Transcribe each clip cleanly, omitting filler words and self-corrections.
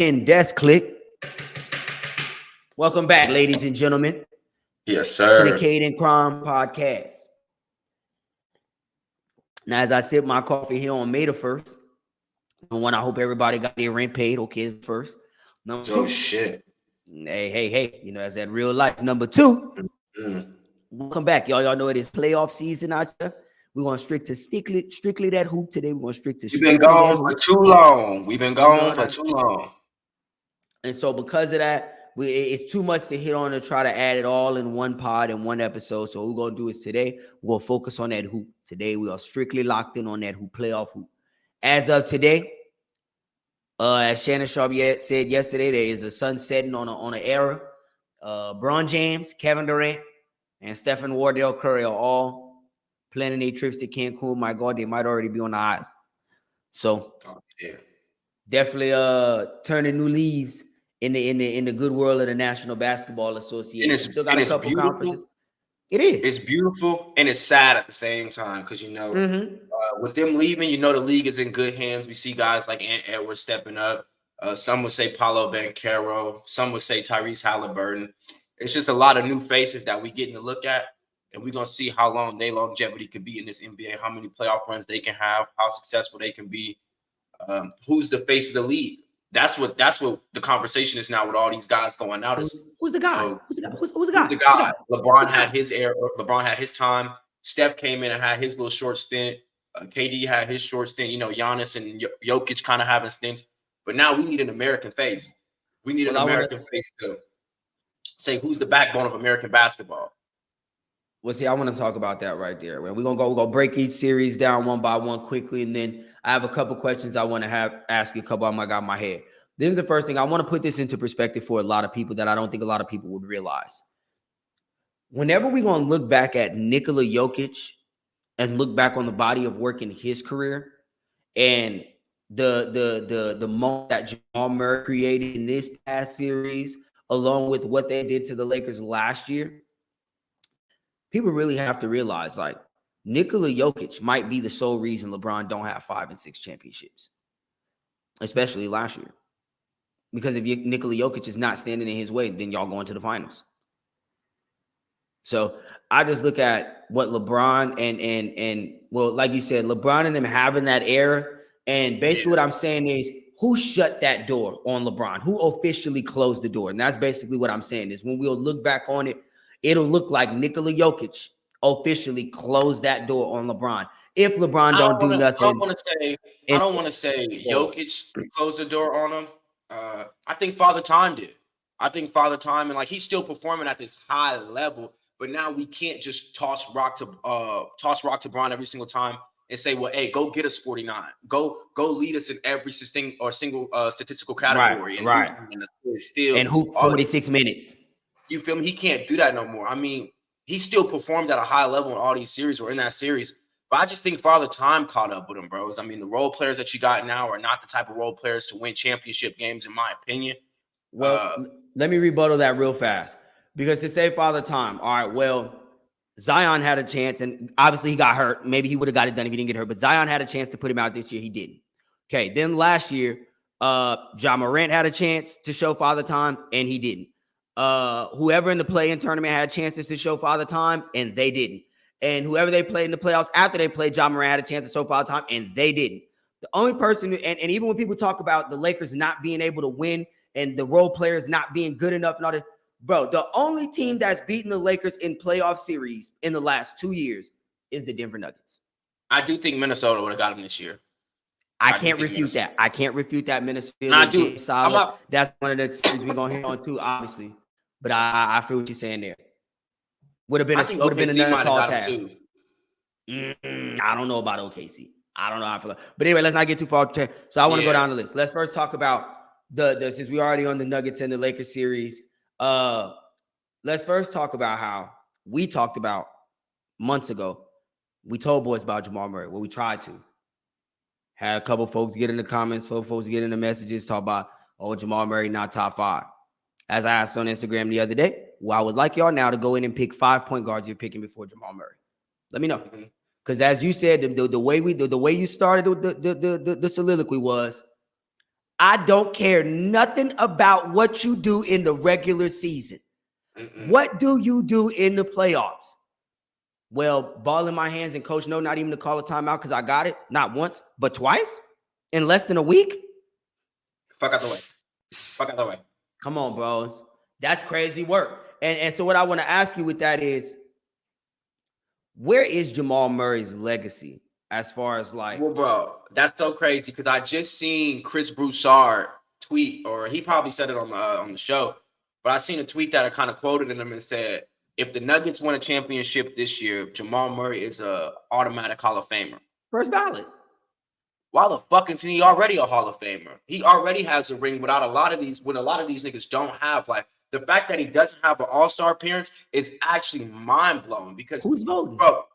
In desk click. Welcome back, ladies and gentlemen. Yes, To the sir. Kaidd&Kramm podcast. Now, as I sip my coffee here on May the 1st, number one, I hope everybody got their rent paid. Okay, it's the first. Number two, shit. Hey, you know, as that real life. Number two, welcome back, y'all. Y'all know it is playoff season out there. We're going to strictly that hoop today. We're going to strictly We've been gone for too long. We've been gone for too long. And so because of that, it's too much to hit on to try to add it all in one pod in one episode. So what we're going to do is today, we're going to focus on that hoop. Today, we are strictly locked in on that hoop, playoff hoop. As of today, as Shannon Sharp said yesterday, there is a sun setting on an era. LeBron James, Kevin Durant, and Stephen Wardell Curry are all planning their trips to Cancun. My God, they might already be on the island. So definitely turning new leaves in the good world of the National Basketball Association. Still got a couple conferences. It is. It's beautiful and it's sad at the same time because, you know, with them leaving, you know, the league is in good hands. We see guys like Ant Edwards stepping up. Some would say Paolo Banchero. Some would say Tyrese Halliburton. It's just a lot of new faces that we're getting to look at. And we're going to see how long their longevity could be in this NBA, how many playoff runs they can have, how successful they can be. Who's the face of the league? That's what the conversation is now with all these guys going out. Who's the guy? Who's the guy? LeBron had his era. LeBron had his time. Steph came in and had his little short stint. KD had his short stint. You know, Giannis and Jokic kind of having stints. But now we need an American face. We need an American face to say who's the backbone of American basketball. Well, see, I want to talk about that right there. We're gonna break each series down one by one quickly, and then I have a couple questions I want to ask you. A couple of them I got in my head. This is the first thing. I want to put this into perspective for a lot of people that I don't think a lot of people would realize. Whenever we're gonna look back at Nikola Jokic and look back on the body of work in his career and the moment that Jamal Murray created in this past series, along with what they did to the Lakers last year. People really have to realize, like, Nikola Jokic might be the sole reason LeBron don't have 5 and 6 championships, especially last year. Because if Nikola Jokic is not standing in his way, then y'all going to the finals. So I just look at what LeBron and well, like you said, LeBron and them having that era. And basically what I'm saying is, who shut that door on LeBron? Who officially closed the door? And that's basically what I'm saying is when we'll look back on it, it'll look like Nikola Jokic officially closed that door on LeBron. If LeBron don't do nothing. I don't want to say Jokic closed the door on him. I think Father Time did. I think Father Time, and like he's still performing at this high level, but now we can't just toss rock to LeBron every single time and say, well, hey, go get us 49. Go lead us in every single statistical category. Right. And hoop 46 minutes. You feel me? He can't do that no more. I mean, he still performed at a high level in all these series or in that series. But I just think Father Time caught up with him, bros. I mean, the role players that you got now are not the type of role players to win championship games, in my opinion. Well, let me rebuttal that real fast. Because to say Father Time, all right, well, Zion had a chance, and obviously he got hurt. Maybe he would have got it done if he didn't get hurt. But Zion had a chance to put him out this year. He didn't. Okay, then last year, Ja Morant had a chance to show Father Time, and he didn't. Whoever in the play-in tournament had chances to show Father Time, and they didn't. And whoever they played in the playoffs after they played, Ja Morant had a chance to show Father Time, and they didn't. The only person, and even when people talk about the Lakers not being able to win and the role players not being good enough and all that, bro, the only team that's beaten the Lakers in playoff series in the last 2 years is the Denver Nuggets. I do think Minnesota would have got him this year. I can't refute that. I can't refute that. Minnesota. I do. That's one of the series we're gonna hit on too, obviously. But I feel what you're saying there. Would have been another tall task. I don't know about OKC. I don't know how I feel. But anyway, let's not get too far. So I want to go down the list. Let's first talk about the since we're already on the Nuggets and the Lakers series. Let's first talk about how we talked about months ago. We told boys about Jamal Murray. Well, we tried to. Had a couple folks get in the comments, folks get in the messages, talk about, oh, Jamal Murray not top 5. As I asked on Instagram the other day, well, I would like y'all now to go in and pick 5 point guards you're picking before Jamal Murray. Let me know. Because as you said, the way you started the soliloquy was, I don't care nothing about what you do in the regular season. What do you do in the playoffs? Well, ball in my hands and coach, no, not even to call a timeout because I got it. Not once, but twice in less than a week. Fuck out the way. Fuck out the way. Come on, bros. That's crazy work. And so what I want to ask you with that is, where is Jamal Murray's legacy as far as like? Well, bro, that's so crazy because I just seen Chris Broussard tweet, or he probably said it on the show, but I seen a tweet that I kind of quoted him and said, if the Nuggets win a championship this year, Jamal Murray is a automatic Hall of Famer. First ballot. Why the fuck is he already a Hall of Famer? He already has a ring without a lot of these niggas don't have. Like, the fact that he doesn't have an all-star appearance is actually mind-blowing because who's voting? Bro,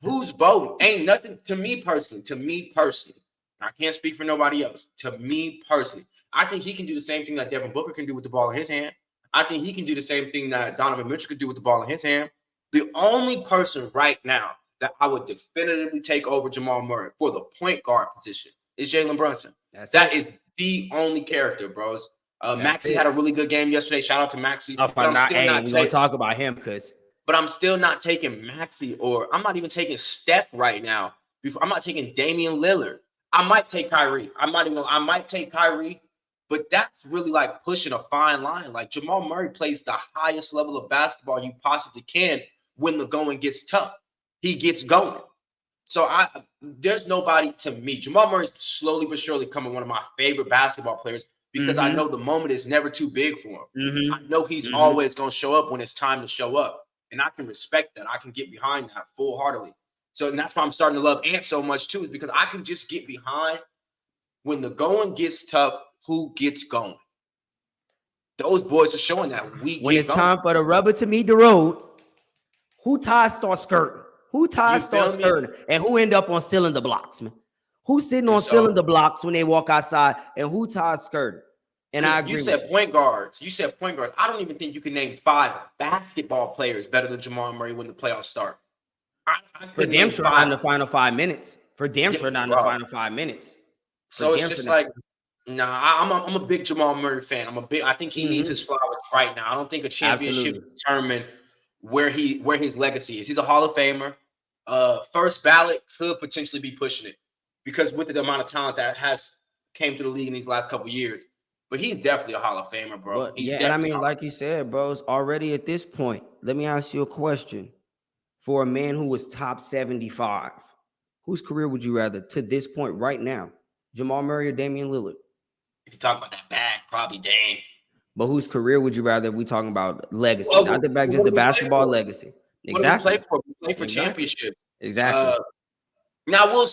who's voting? Ain't nothing to me personally. I can't speak for nobody else. To me personally, I think he can do the same thing that Devin Booker can do with the ball in his hand. I think he can do the same thing that Donovan Mitchell could do with the ball in his hand. The only person right now that I would definitively take over Jamal Murray for the point guard position is Jalen Brunson. That is the only character, bros. Maxey had a really good game yesterday. Shout out to Maxey. We're gonna talk about him but I'm still not taking Maxey, or I'm not even taking Steph right now. I'm not taking Damian Lillard. I might take Kyrie. I might take Kyrie, but that's really like pushing a fine line. Like, Jamal Murray plays the highest level of basketball you possibly can when the going gets tough. He gets going. So there's nobody to me. Jamal Murray is slowly but surely becoming one of my favorite basketball players because I know the moment is never too big for him. I know he's always going to show up when it's time to show up. And I can respect that. I can get behind that full-heartedly. So, and that's why I'm starting to love Ant so much too, is because I can just get behind when the going gets tough, who gets going. Those boys are showing that when it's time for the rubber to meet the road, who ties start skirting? And who end up on cylinder blocks, man? Who's sitting on cylinder blocks when they walk outside, and who ties skirting? And I agree. You said point guards. I don't even think you can name 5 basketball players better than Jamal Murray when the playoffs start. For damn sure not in the final 5 minutes. So it's just like, I'm a big Jamal Murray fan. I think he needs his flowers right now. I don't think a championship determine where his legacy is. He's a Hall of Famer. First ballot could potentially be pushing it because with the amount of talent that has came to the league in these last couple of years. But he's definitely a Hall of Famer, bro. And I mean, like you said, bros, already at this point, let me ask you a question. For a man who was top 75, whose career would you rather, to this point right now, Jamal Murray or Damian Lillard? If you talk about that bag, probably Dame. But whose career would you rather? We talking about legacy, not the back, just the basketball legacy. Exactly. We play for championships. Exactly. Now I will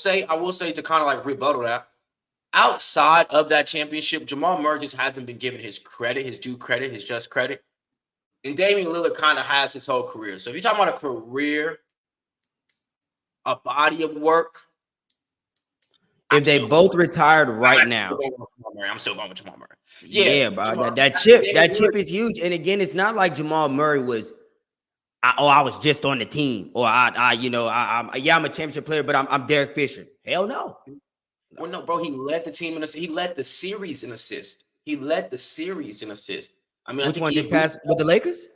say to kind of like rebuttal that, outside of that championship, Jamal Murray just hasn't been given his credit, his due credit, his just credit. And Damian Lillard kind of has his whole career. So if you're talking about a career, a body of work. If they both retired right now. I'm still going with Jamal Murray. Yeah, bro. That chip is huge. And again, it's not like Jamal Murray was, I was just on the team. Or I'm a championship player, but I'm Derek Fisher. Hell no. Well, no, bro, he led the team in assists. He led the series in assists. I mean, which one just passed with the Lakers?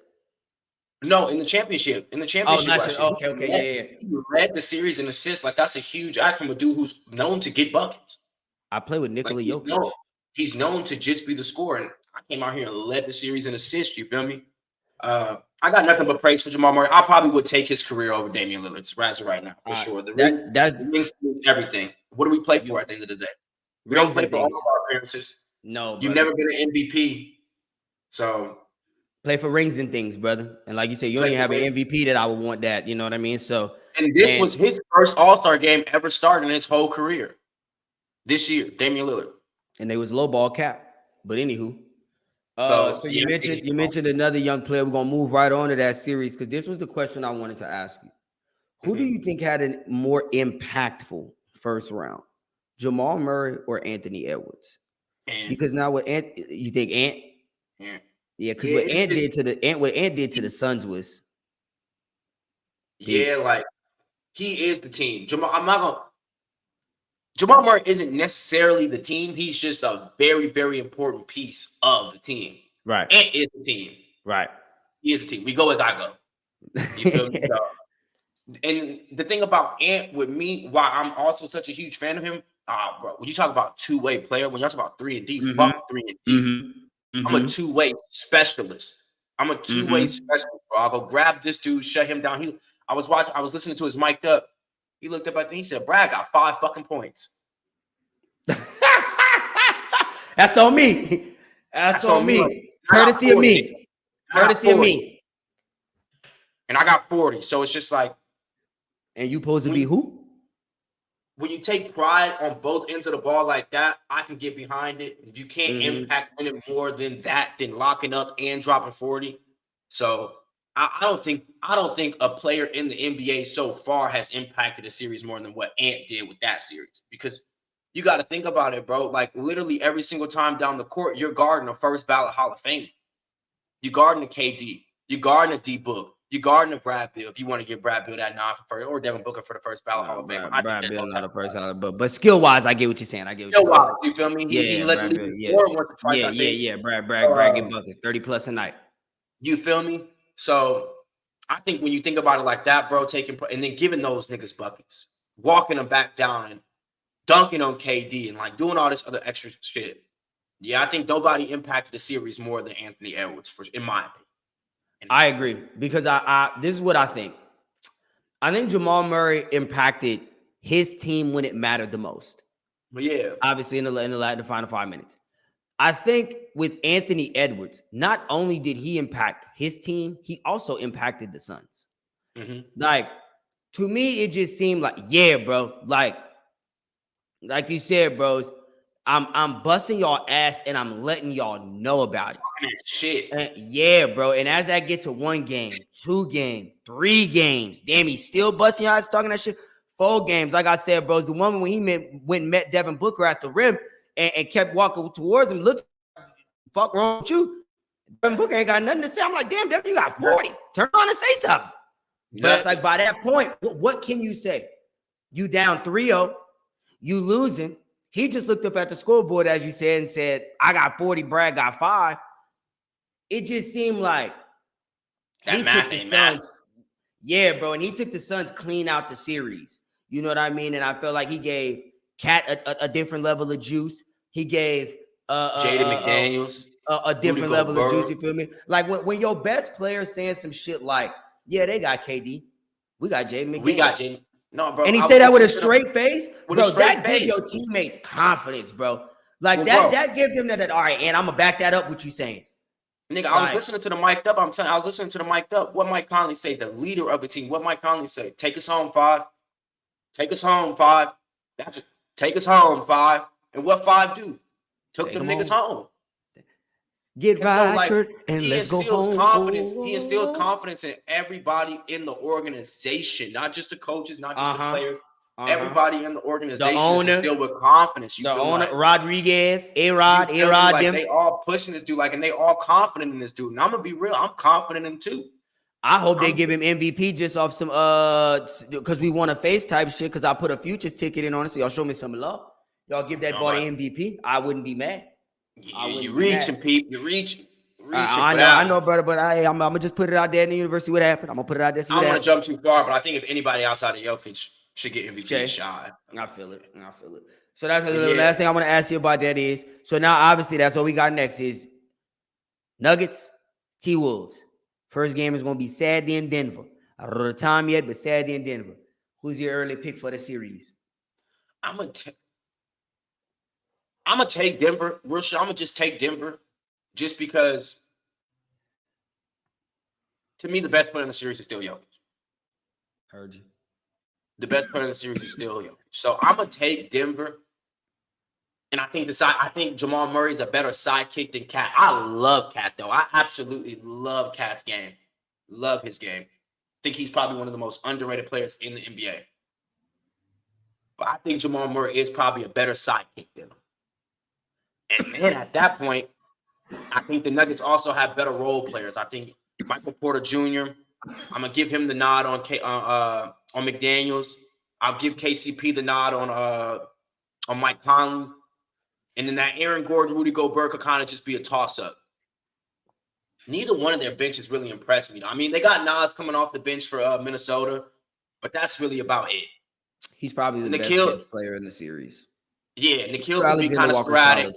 No, in the championship. Okay, yeah. He led the series in assists. Like, that's a huge act from a dude who's known to get buckets. I play with Nikola Jokic. He's known to just be the scorer. And I came out here and led the series in assists. You feel me? I got nothing but praise for Jamal Murray. I probably would take his career over Damian Lillard's right now, for sure. The rings everything. What do we play for at the end of the day? We don't play for all of our appearances. No, you've never been an MVP. So play for rings and things, brother. And like you said, you don't even have an MVP that I would want that. You know what I mean? So, and this was his first All-Star game ever started in his whole career. This year, Damian Lillard. And they was low ball cap. But anywho. So you mentioned another young player. We're gonna move right on to that series because this was the question I wanted to ask you. Who do you think had a more impactful first round, Jamal Murray or Anthony Edwards? Because now what you think Ant? Yeah, because what Ant did to the Suns was like he is the team. Jamal, Jamal Murray isn't necessarily the team. He's just a very, very important piece of the team. Right. Ant is the team. Right. He is the team. We go as I go. You feel me? So, and the thing about Ant with me, why I'm also such a huge fan of him, bro, when you talk about two-way player, when you talk about 3 and D, fuck 3 and D. I'm a two-way specialist. I'm a two-way specialist, bro. I'll go grab this dude, shut him down. I was listening to his mic'd up. He looked up at me, he said, Brad got 5 fucking points. That's on me. That's on me. Courtesy of me. Courtesy of me. And I got 40. So it's just like. And you supposed to be who? When you take pride on both ends of the ball like that, I can get behind it. You can't impact winning more than that, than locking up and dropping 40. So I don't think a player in the NBA so far has impacted a series more than what Ant did with that series. Because you got to think about it, bro. Like literally every single time down the court, you're guarding a first ballot Hall of Famer. You're guarding a KD. You're guarding a D-Book. You're guarding a Brad Beal if you want to give Brad Beal that nod for first, or Devin Booker for the first ballot Hall of Famer. Brad Beal not the first Hall of Famer, but skill wise, I get what you're saying. You feel me? He led the league once or twice. Brad get buckets 30 plus a night. You feel me? So I think when you think about it like that, bro, and then giving those niggas buckets, walking them back down and dunking on KD and like doing all this other extra shit. Yeah, I think nobody impacted the series more than Anthony Edwards, in my opinion. I agree because I this is what I think. I think Jamal Murray impacted his team when it mattered the most. But yeah, obviously in the final 5 minutes. I think with Anthony Edwards, not only did he impact his team, he also impacted the Suns. Like to me, it just seemed like, yeah, bro, like you said, bros. I'm busting y'all ass and I'm letting y'all know about it. Shit. Yeah, bro. And as I get to 1 game, 2 games, 3 games, damn, he's still busting y'all ass talking that shit. 4 games. Like I said, bros, the one when he went and met Devin Booker at the rim and kept walking towards him, look, fuck wrong with you? Devin Booker ain't got nothing to say. I'm like, damn, Devin, you got 40. Turn on and say something. But it's like by that point, what can you say? You down 3-0, you losing. He just looked up at the scoreboard, as you said, and said, I got 40, Brad got 5. It just seemed like he took the Suns. Yeah, bro. And he took the Suns clean out the series. You know what I mean? And I felt like he gave Cat a different level of juice. He gave Jaden McDaniels a different level of juice. You feel me? Like when your best player saying some shit like, yeah, they got KD. We got Jaden McDaniels. We got Jaden. No, bro. And he said that with a straight face. Bro, that gives your teammates confidence, bro. Like that gives them that, all right, and I'm going to back that up what you saying. Nigga, I was listening to the mic'd up. I was listening to the mic'd up. What Mike Conley say? The leader of the team. What Mike Conley say? Take us home, 5. Take us home, 5. That's it. Take us home, 5. And what 5 do? Took them niggas home. Get right, and let's go home. He instills confidence in everybody in the organization, not just the coaches, not just the players. Everybody in the organization is instilled with confidence. The owner, like, Rodriguez, A-Rod, like them. They all pushing this dude, like, and they all confident in this dude. And I'm gonna be real, I'm confident in him too. I hope they give him MVP just off some because we want a face type shit. Because I put a futures ticket in on it, so y'all show me some love. Y'all give that boy an MVP. I wouldn't be mad. You reaching, Pete. You're reaching. I know, brother, but I'm gonna just put it out there in the universe. See what happened. I'm gonna put it out there. I don't want to jump too far, but I think if anybody outside of Jokic should get MVP shot. I feel it. So that's the last thing I want to ask you about. That is, so now obviously that's what we got next is Nuggets, T-Wolves. First game is gonna be Saturday in Denver. I don't know the time yet, but Saturday in Denver. Who's your early pick for the series? I'm gonna take Denver. I'm gonna just take Denver, just because. To me, the best player in the series is still Jokic. Heard you. The best player in the series is still Jokic. So I'm gonna take Denver, and I think Jamal Murray is a better sidekick than Cat. I love Cat though. I absolutely love Cat's game. Love his game. I think he's probably one of the most underrated players in the NBA. But I think Jamal Murray is probably a better sidekick than him. And then at that point, I think the Nuggets also have better role players. I think Michael Porter Jr., I'm gonna give him the nod on McDaniels. I'll give KCP the nod or Mike Conley. And then that Aaron Gordon, Rudy Gobert could kind of just be a toss-up. Neither one of their benches really impressed me. I mean, they got Nas coming off the bench for Minnesota, but that's really about it. He's probably the best bench player in the series. Yeah, Nikhil could be kind of sporadic.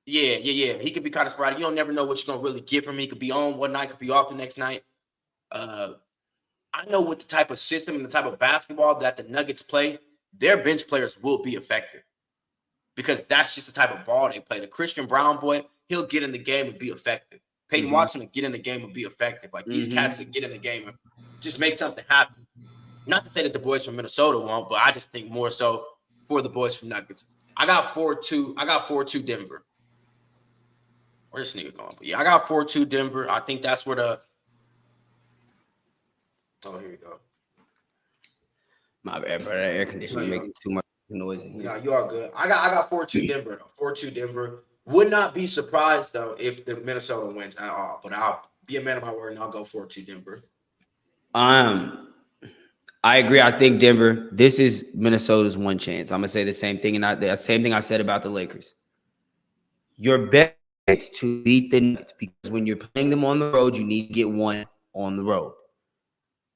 Yeah. He could be kind of sporadic. You don't never know what you're going to really get from him. He could be on one night, could be off the next night. I know with the type of system and the type of basketball that the Nuggets play, their bench players will be effective because that's just the type of ball they play. The Christian Brown boy, he'll get in the game and be effective. Peyton Watson will get in the game and be effective. Like these cats will get in the game and just make something happen. Not to say that the boys from Minnesota won't, but I just think more so for the boys from Nuggets. I got 4-2. I got 4-2 Denver. Where's this nigga going? But yeah, I got 4-2 Denver. I think that's where the. Oh, here we go. My bad, bro. That air conditioner making too much noise in here. No, you are good. I got 4-2 Denver. 4-2 Denver. Would not be surprised though if the Minnesota wins at all. But I'll be a man of my word and I'll go 4-2 Denver. I agree. I think Denver. This is Minnesota's one chance. I'm gonna say the same thing, and the same thing I said about the Lakers. Your best chance to beat the Nuggets, because when you're playing them on the road, you need to get one on the road.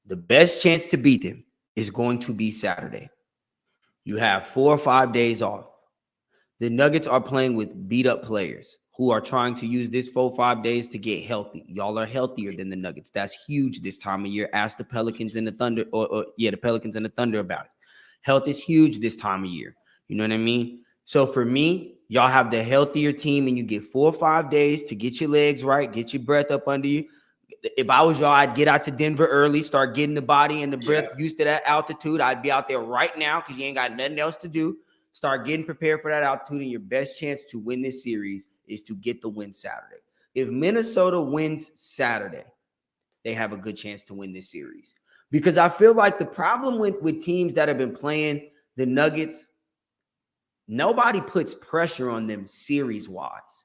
The best chance to beat them is going to be Saturday. You have 4 or 5 days off. The Nuggets are playing with beat up players who are trying to use this 4 or 5 days to get healthy. Y'all are healthier than the Nuggets. That's huge this time of year. Ask the Pelicans and the Thunder, the Pelicans and the Thunder about it. Health is huge this time of year. You know what I mean? So for me, y'all have the healthier team and you get 4 or 5 days to get your legs right, get your breath up under you. If I was y'all, I'd get out to Denver early, start getting the body and the breath used to that altitude. I'd be out there right now because you ain't got nothing else to do. Start getting prepared for that altitude, and your best chance to win this series is to get the win Saturday. If Minnesota wins Saturday, they have a good chance to win this series. Because I feel like the problem with teams that have been playing the Nuggets, nobody puts pressure on them series-wise.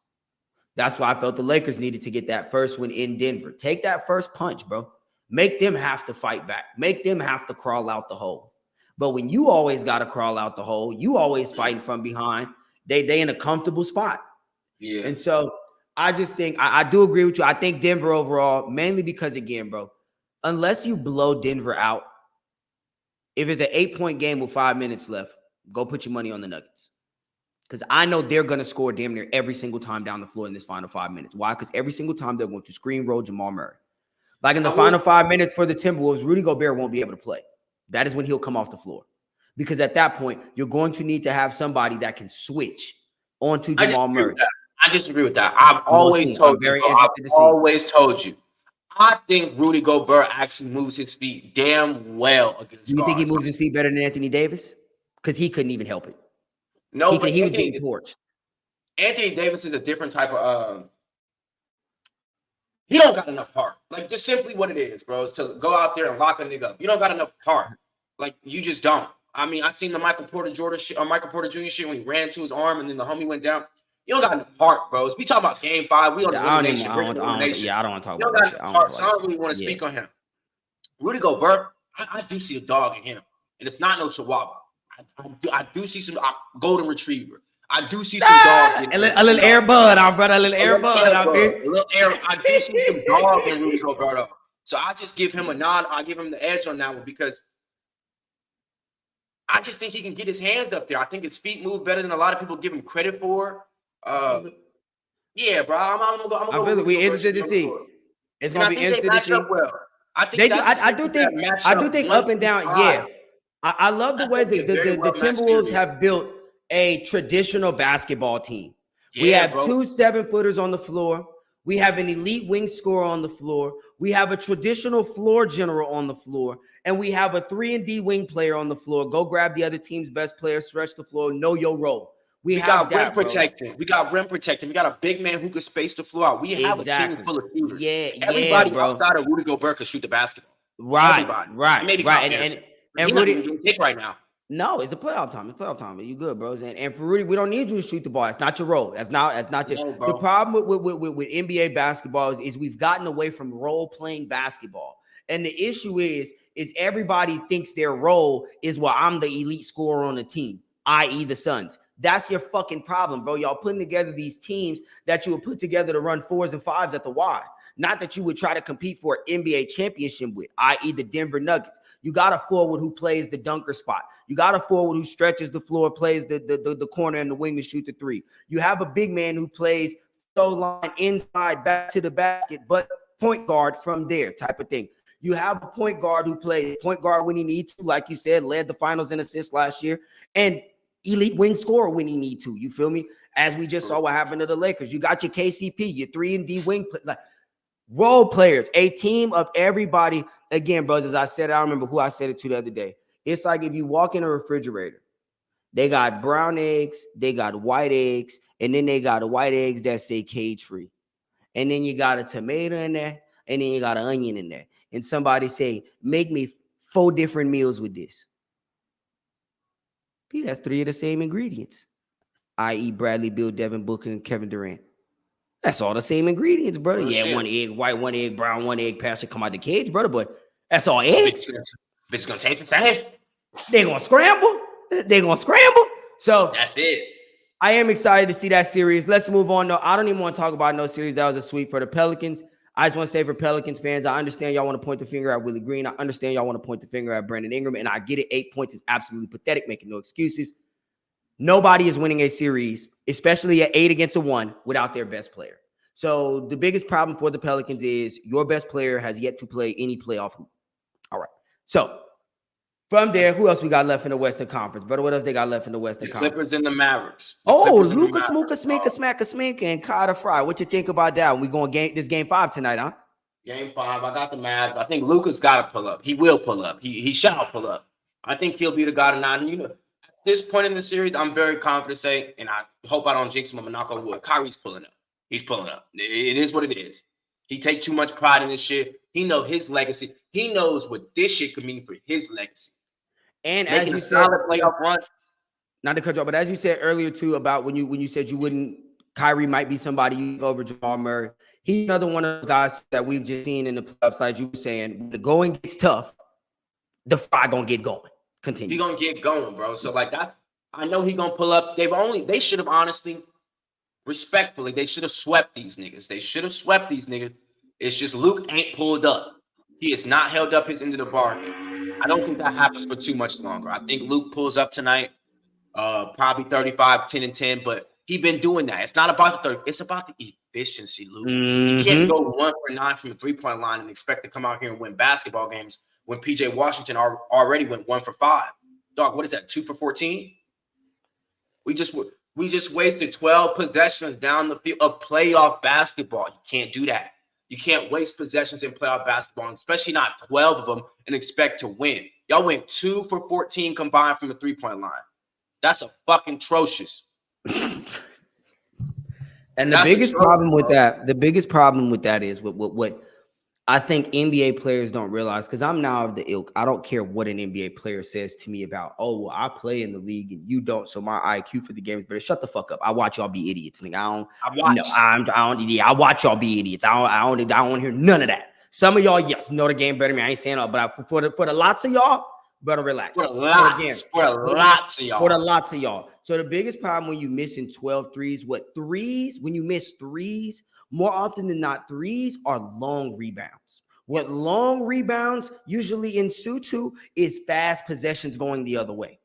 That's why I felt the Lakers needed to get that first one in Denver. Take that first punch, bro. Make them have to fight back. Make them have to crawl out the hole. But when you always got to crawl out the hole, you always fighting from behind, they in a comfortable spot. Yeah. And so I just think I do agree with you. I think Denver overall, mainly because, again, bro, unless you blow Denver out, if it's an 8-point game with 5 minutes left, go put your money on the Nuggets. Because I know they're going to score damn near every single time down the floor in this final 5 minutes. Why? Because every single time they're going to screen roll Jamal Murray. Like in the final 5 minutes for the Timberwolves, Rudy Gobert won't be able to play. That is when he'll come off the floor. Because at that point, you're going to need to have somebody that can switch onto Jamal Murray. I disagree with that. I've always told you. I think Rudy Gobert actually moves his feet damn well against Do you think he moves his feet better than Anthony Davis? Because he couldn't even help it. No, he was getting torched. Anthony Davis is a different type of he don't got enough heart. Like, just simply what it is, bro, is to go out there and lock a nigga up. You don't got enough heart. Like, you just don't. I mean, I seen the Michael Porter Jr. shit when he ran to his arm and then the homie went down. You don't got enough heart, bros. We talk about game 5. We on elimination. I don't want to talk about that shit. So I don't really want to speak on him. Rudy Gobert, I do see a dog in him. And it's not no chihuahua. I do see some golden retriever. I do see some dog. A little air bud, our brother. A little air bud out there. I do see some dog in Rudy Gobert. So I just give him a nod. I give him the edge on that one because I just think he can get his hands up there. I think his feet move better than a lot of people give him credit for. Yeah, bro. I'm gonna I feel like we're interested to see. It's gonna be interesting to see. Well. I do think up and down. Yeah, I love the way the Timberwolves have built a traditional basketball team. Yeah, we have 2 7-footers on the floor. We have an elite wing scorer on the floor. We have a traditional floor general on the floor. And we have a 3-and-D wing player on the floor. Go grab the other team's best player, stretch the floor, know your role. We got rim protecting. We got rim protecting. We got a big man who can space the floor out. We have a team full of shooters. Everybody outside of Rudy Gobert can shoot the basketball. Right. Maybe and Rudy not doing right now. No, it's the playoff time. It's playoff time. You good, bros? And for Rudy, we don't need you to shoot the ball. It's not your role. That's not your. The problem with NBA basketball is we've gotten away from role playing basketball, and the issue is everybody thinks their role is, well, I'm the elite scorer on the team. i.e. the Suns. That's your fucking problem, bro. Y'all putting together these teams that you would put together to run 4s and 5s at the Y. Not that you would try to compete for an NBA championship with, i.e. the Denver Nuggets. You got a forward who plays the dunker spot. You got a forward who stretches the floor, plays the corner and the wing to shoot the three. You have a big man who plays throw line inside, back to the basket, but point guard from there type of thing. You have a point guard who plays point guard when he needs to, like you said, led the finals in assists last year, and elite wing scorer when he need to. You feel me? As we just saw what happened to the Lakers. You got your KCP, your 3-and-D wing, like role players, a team of everybody. Again, brothers, as I said, I don't remember who I said it to the other day. It's like if you walk in a refrigerator, they got brown eggs, they got white eggs, and then they got the white eggs that say cage-free. And then you got a tomato in there, and then you got an onion in there. And somebody say, make me 4 different meals with this. That's 3 of the same ingredients, i.e. Bradley Beal, Devin Booker, and Kevin Durant. That's all the same ingredients, brother. Yeah, shit. 1 egg white, 1 egg brown, 1 egg pasture come out the cage, brother, but that's all eggs. Bitch gonna taste the same. They're gonna scramble. So that's it. I am excited to see that series. Let's move on. No, I don't even want to talk about no series. That was a sweep for the Pelicans. I just want to say for Pelicans fans, I understand y'all want to point the finger at Willie Green. I understand y'all want to point the finger at Brandon Ingram, and I get it. 8 points is absolutely pathetic, making no excuses. Nobody is winning a series, especially at 8 against 1, without their best player. So the biggest problem for the Pelicans is your best player has yet to play any playoff hoop. All right. So from there, who else we got left in the Western Conference? Brother, what else they got left in the Western Conference? Clippers and the Mavericks. Luka Smooka Smink and Carter Fry. What you think about that? We going game 5 tonight, huh? Game 5. I got the Mavs. I think Luka's got to pull up. He will pull up. He shall pull up. I think he'll be the guy tonight. And, you know, at this point in the series, I'm very confident to say, and I hope I don't jinx him, I'm going to knock on wood. Kyrie's pulling up. He's pulling up. It is what it is. He take too much pride in this shit. He know his legacy. He knows what this shit could mean for his legacy. And making as you said, playoff run. Not to cut you off, but as you said earlier too about when you said you wouldn't, Kyrie might be somebody you go over Jamal Murray. He's another one of those guys that we've just seen in the playoffs, like you were saying. When the going gets tough, the Fry gonna get going. Continue. He gonna get going, bro. So like that, I know he gonna pull up. They should have honestly, respectfully, they should have swept these niggas. It's just Luke ain't pulled up. He has not held up his end of the bargain. I don't think that happens for too much longer. I think Luke pulls up tonight, probably 35, 10 and 10, but he been doing that. It's not about the 30. It's about the efficiency, Luke. Mm-hmm. You can't go 1 for 9 from the 3-point line and expect to come out here and win basketball games when PJ Washington already went 1 for 5. Dog, what is that? 2 for 14? We just wasted 12 possessions down the field of playoff basketball. You can't do that. You can't waste possessions in playoff basketball, especially not 12 of them, and expect to win. Y'all went 2 for 14 combined from the 3-point line. That's a fucking atrocious. And the biggest problem with that is what I think NBA players don't realize, because I'm now of the ilk. I don't care what an NBA player says to me about, oh, well, I play in the league and you don't, so my IQ for the game is better. Shut the fuck up. I watch y'all be idiots, nigga. I watch y'all be idiots. I don't want to hear none of that. Some of y'all, yes, know the game better than me. I ain't saying all, but for the lots of y'all, better relax. For the lots of y'all. So the biggest problem when you missing 12 threes, when you miss threes, more often than not, threes are long rebounds. What long rebounds usually ensue to is fast possessions going the other way.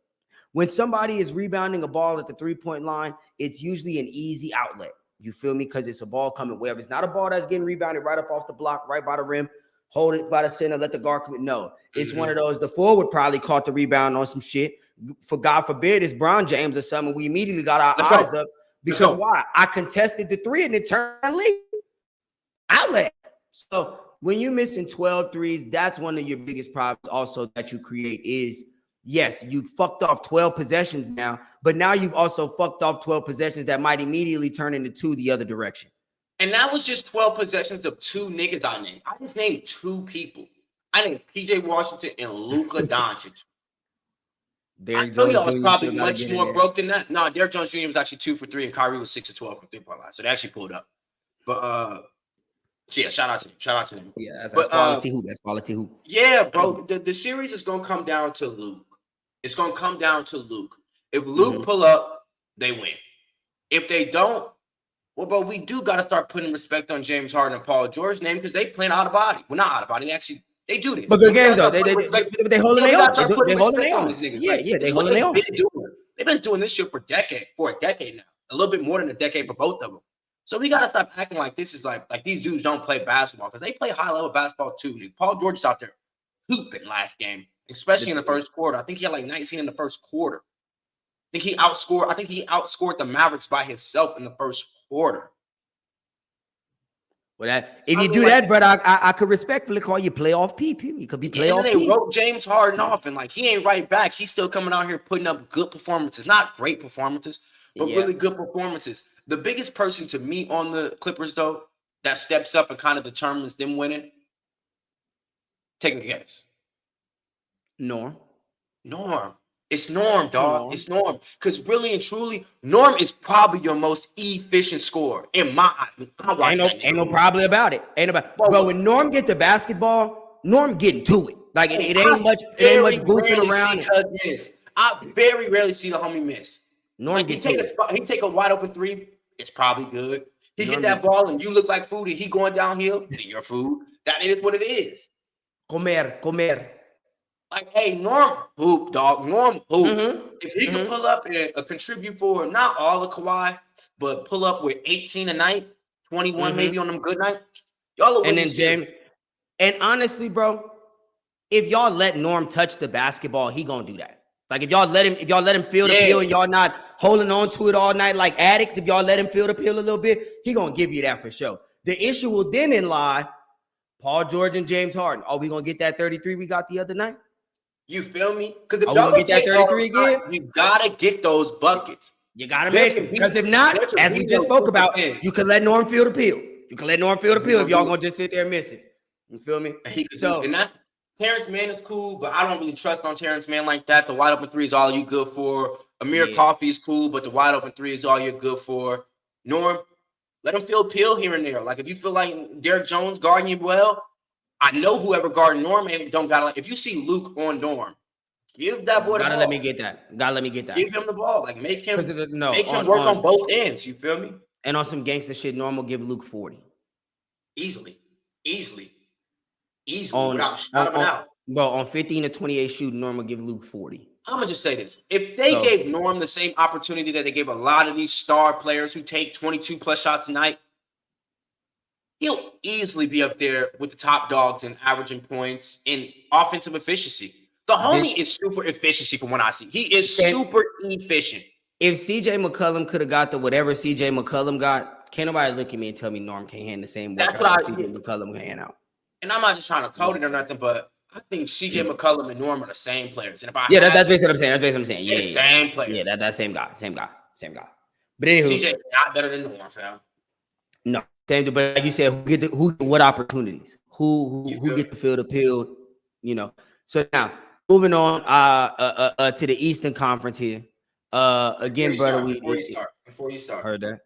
When somebody is rebounding a ball at the 3-point line, it's usually an easy outlet. You feel me? Because it's a ball coming wherever. It's not a ball that's getting rebounded right up off the block, right by the rim, hold it by the center, let the guard come in. No, it's one of those. The forward probably caught the rebound on some shit. For God forbid, it's Bron James or something. We immediately got our eyes up. Because why? I contested the 3 and it turned late. Outlet. So when you're missing 12 threes, that's one of your biggest problems also that you create is, yes, you fucked off 12 possessions now, but now you've also fucked off 12 possessions that might immediately turn into 2 the other direction. And that was just 12 possessions of 2 niggas I named. I just named 2 people. I named PJ Washington and Luka Doncic. I told y'all was probably much more broke than that. No, Derrick Jones Jr. was actually 2 for 3, and Kyrie was 6 of 12 from 3-point line. So they actually pulled up. But yeah, shout out to them. Yeah, that's quality hoop. That's quality hoop. Yeah, bro. The series is gonna come down to Luke. It's gonna come down to Luke. If Luke pull up, they win. If they don't, well, bro, we do got to start putting respect on James Harden and Paul George's name because they playing out of body. Well, not out of body. They do this. But good games though. They holding their own. They holding their own. Yeah, they holding their own. They've been doing this shit for a decade now. A little bit more than a decade for both of them. So we gotta stop acting like this is like these dudes don't play basketball because they play high level basketball too. Nigga. Paul George is out there hooping last game, especially in the first quarter. I think he had like 19 in the first quarter. I think he outscored the Mavericks by himself in the first quarter. Well, if you do that, brother, I could respectfully call you playoff P. You could be playoff P. And they wrote James Harden off, and like he ain't right back. He's still coming out here putting up good performances, not great performances, but really good performances. The biggest person to me on the Clippers, though, that steps up and kind of determines them winning. Take a guess. Norm. It's Norm, dog. It's Norm. Because really and truly, Norm is probably your most efficient scorer in my eyes. Ain't no problem about it. But when Norm get the basketball, Norm getting to it. Like it ain't much goofing around. I very rarely see the homie miss. Norm like, he take a wide open three. It's probably good. He get that ball and you look like food and he going downhill. Then you're food. That is what it is. Comer. Like, hey, Norm hoop, dog. Norm hoop. If he can pull up and contribute for not all of Kawhi, but pull up with 18 a night, 21 maybe on them good night, y'all are winning. And then James. And honestly, bro, if y'all let Norm touch the basketball, he gonna do that. Like if y'all let him feel the pill and y'all not holding on to it all night like addicts, if y'all let him feel the pill a little bit, he gonna give you that for sure. The issue will then lie Paul George and James Harden. Are we gonna get that 33 we got the other night? You feel me? Because if y'all get that 33 again, you gotta get those buckets. You gotta make it. Because if not, as we just spoke about, you could let Norm feel the pill. You can let Norm feel the pill if y'all gonna just sit there missing. You feel me? And that's Terrence Mann is cool, but I don't really trust on Terrence Mann like that. The wide open three is all you good for. Amir Coffey is cool, but the wide open three is all you're good for. Norm, let him feel pill here and there. Like if you feel like Derrick Jones guarding you well, I know whoever guarding Norm don't gotta like. If you see Luke on Norm, give that boy the ball. Let me get that. Gotta let me get that. Give him the ball. Like make him work on both ends. You feel me? And on some gangster shit, Norm will give Luke 40. Easily. Without shouting out. Bro, on 15 to 28 shooting, Norm will give Luke 40. I'm gonna just say this: if they gave Norm the same opportunity that they gave a lot of these star players who take 22 plus shots a night, he'll easily be up there with the top dogs in averaging points in offensive efficiency. The homie is super efficiency from what I see. He is super efficient. If CJ McCollum could have got the whatever CJ McCollum got, can't nobody look at me and tell me Norm can't hand the same work that CJ McCollum can hand out. And I'm not just trying to code it or nothing, but I think CJ McCollum and Norm are the same players. And if that's basically what I'm saying. Yeah, same player. Yeah, that same guy. But anywho, CJ not better than Norm, fam. No, but like you said, what opportunities? Who get to feel the pill? You know. So now moving on to the Eastern Conference here. Again, Before you start, heard that.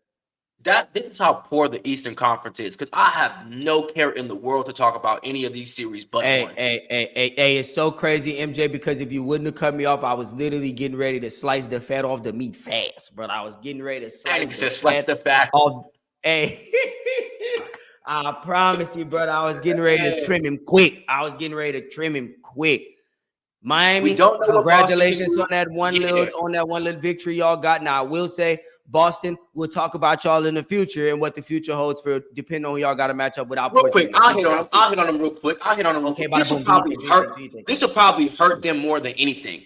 This is how poor the Eastern Conference is, because I have no care in the world to talk about any of these series but one. Hey, it's so crazy, MJ, because if you wouldn't have cut me off, I was literally getting ready to slice the fat off the meat fast, bro. I was getting ready to slice the fat off. Hey, I promise you, brother, I was getting ready to trim him quick. Miami, congratulations on that one little victory y'all got. Now I will say, Boston, we'll talk about y'all in the future and what the future holds for depending on who y'all got to match up with. Real quick, I'll hit on them real quick. Okay, this will probably hurt them more than anything.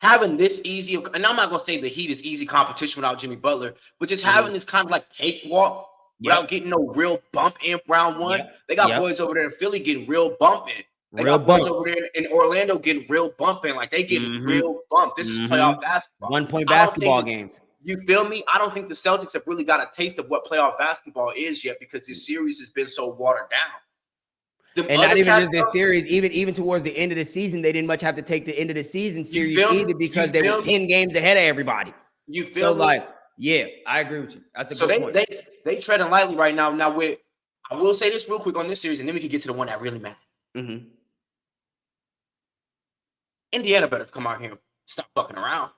Having this easy, and I'm not gonna say the Heat is easy competition without Jimmy Butler, but just having this kind of like cakewalk without getting no real bump in round one. They got boys over there in Philly getting real bumping. They got boys over there in Orlando getting real bumping. Like they getting real bump. This is playoff basketball. 1 point basketball games. You feel me? I don't think the Celtics have really got a taste of what playoff basketball is yet because this series has been so watered down. And not even just this series, even towards the end of the season, they didn't much have to take the end of the season series either because they were 10 games ahead of everybody. You feel me? Like, yeah, I agree with you. That's a good point. They treading lightly right now. Now, I will say this real quick on this series, and then we can get to the one that really matters. Indiana better come out here and stop fucking around.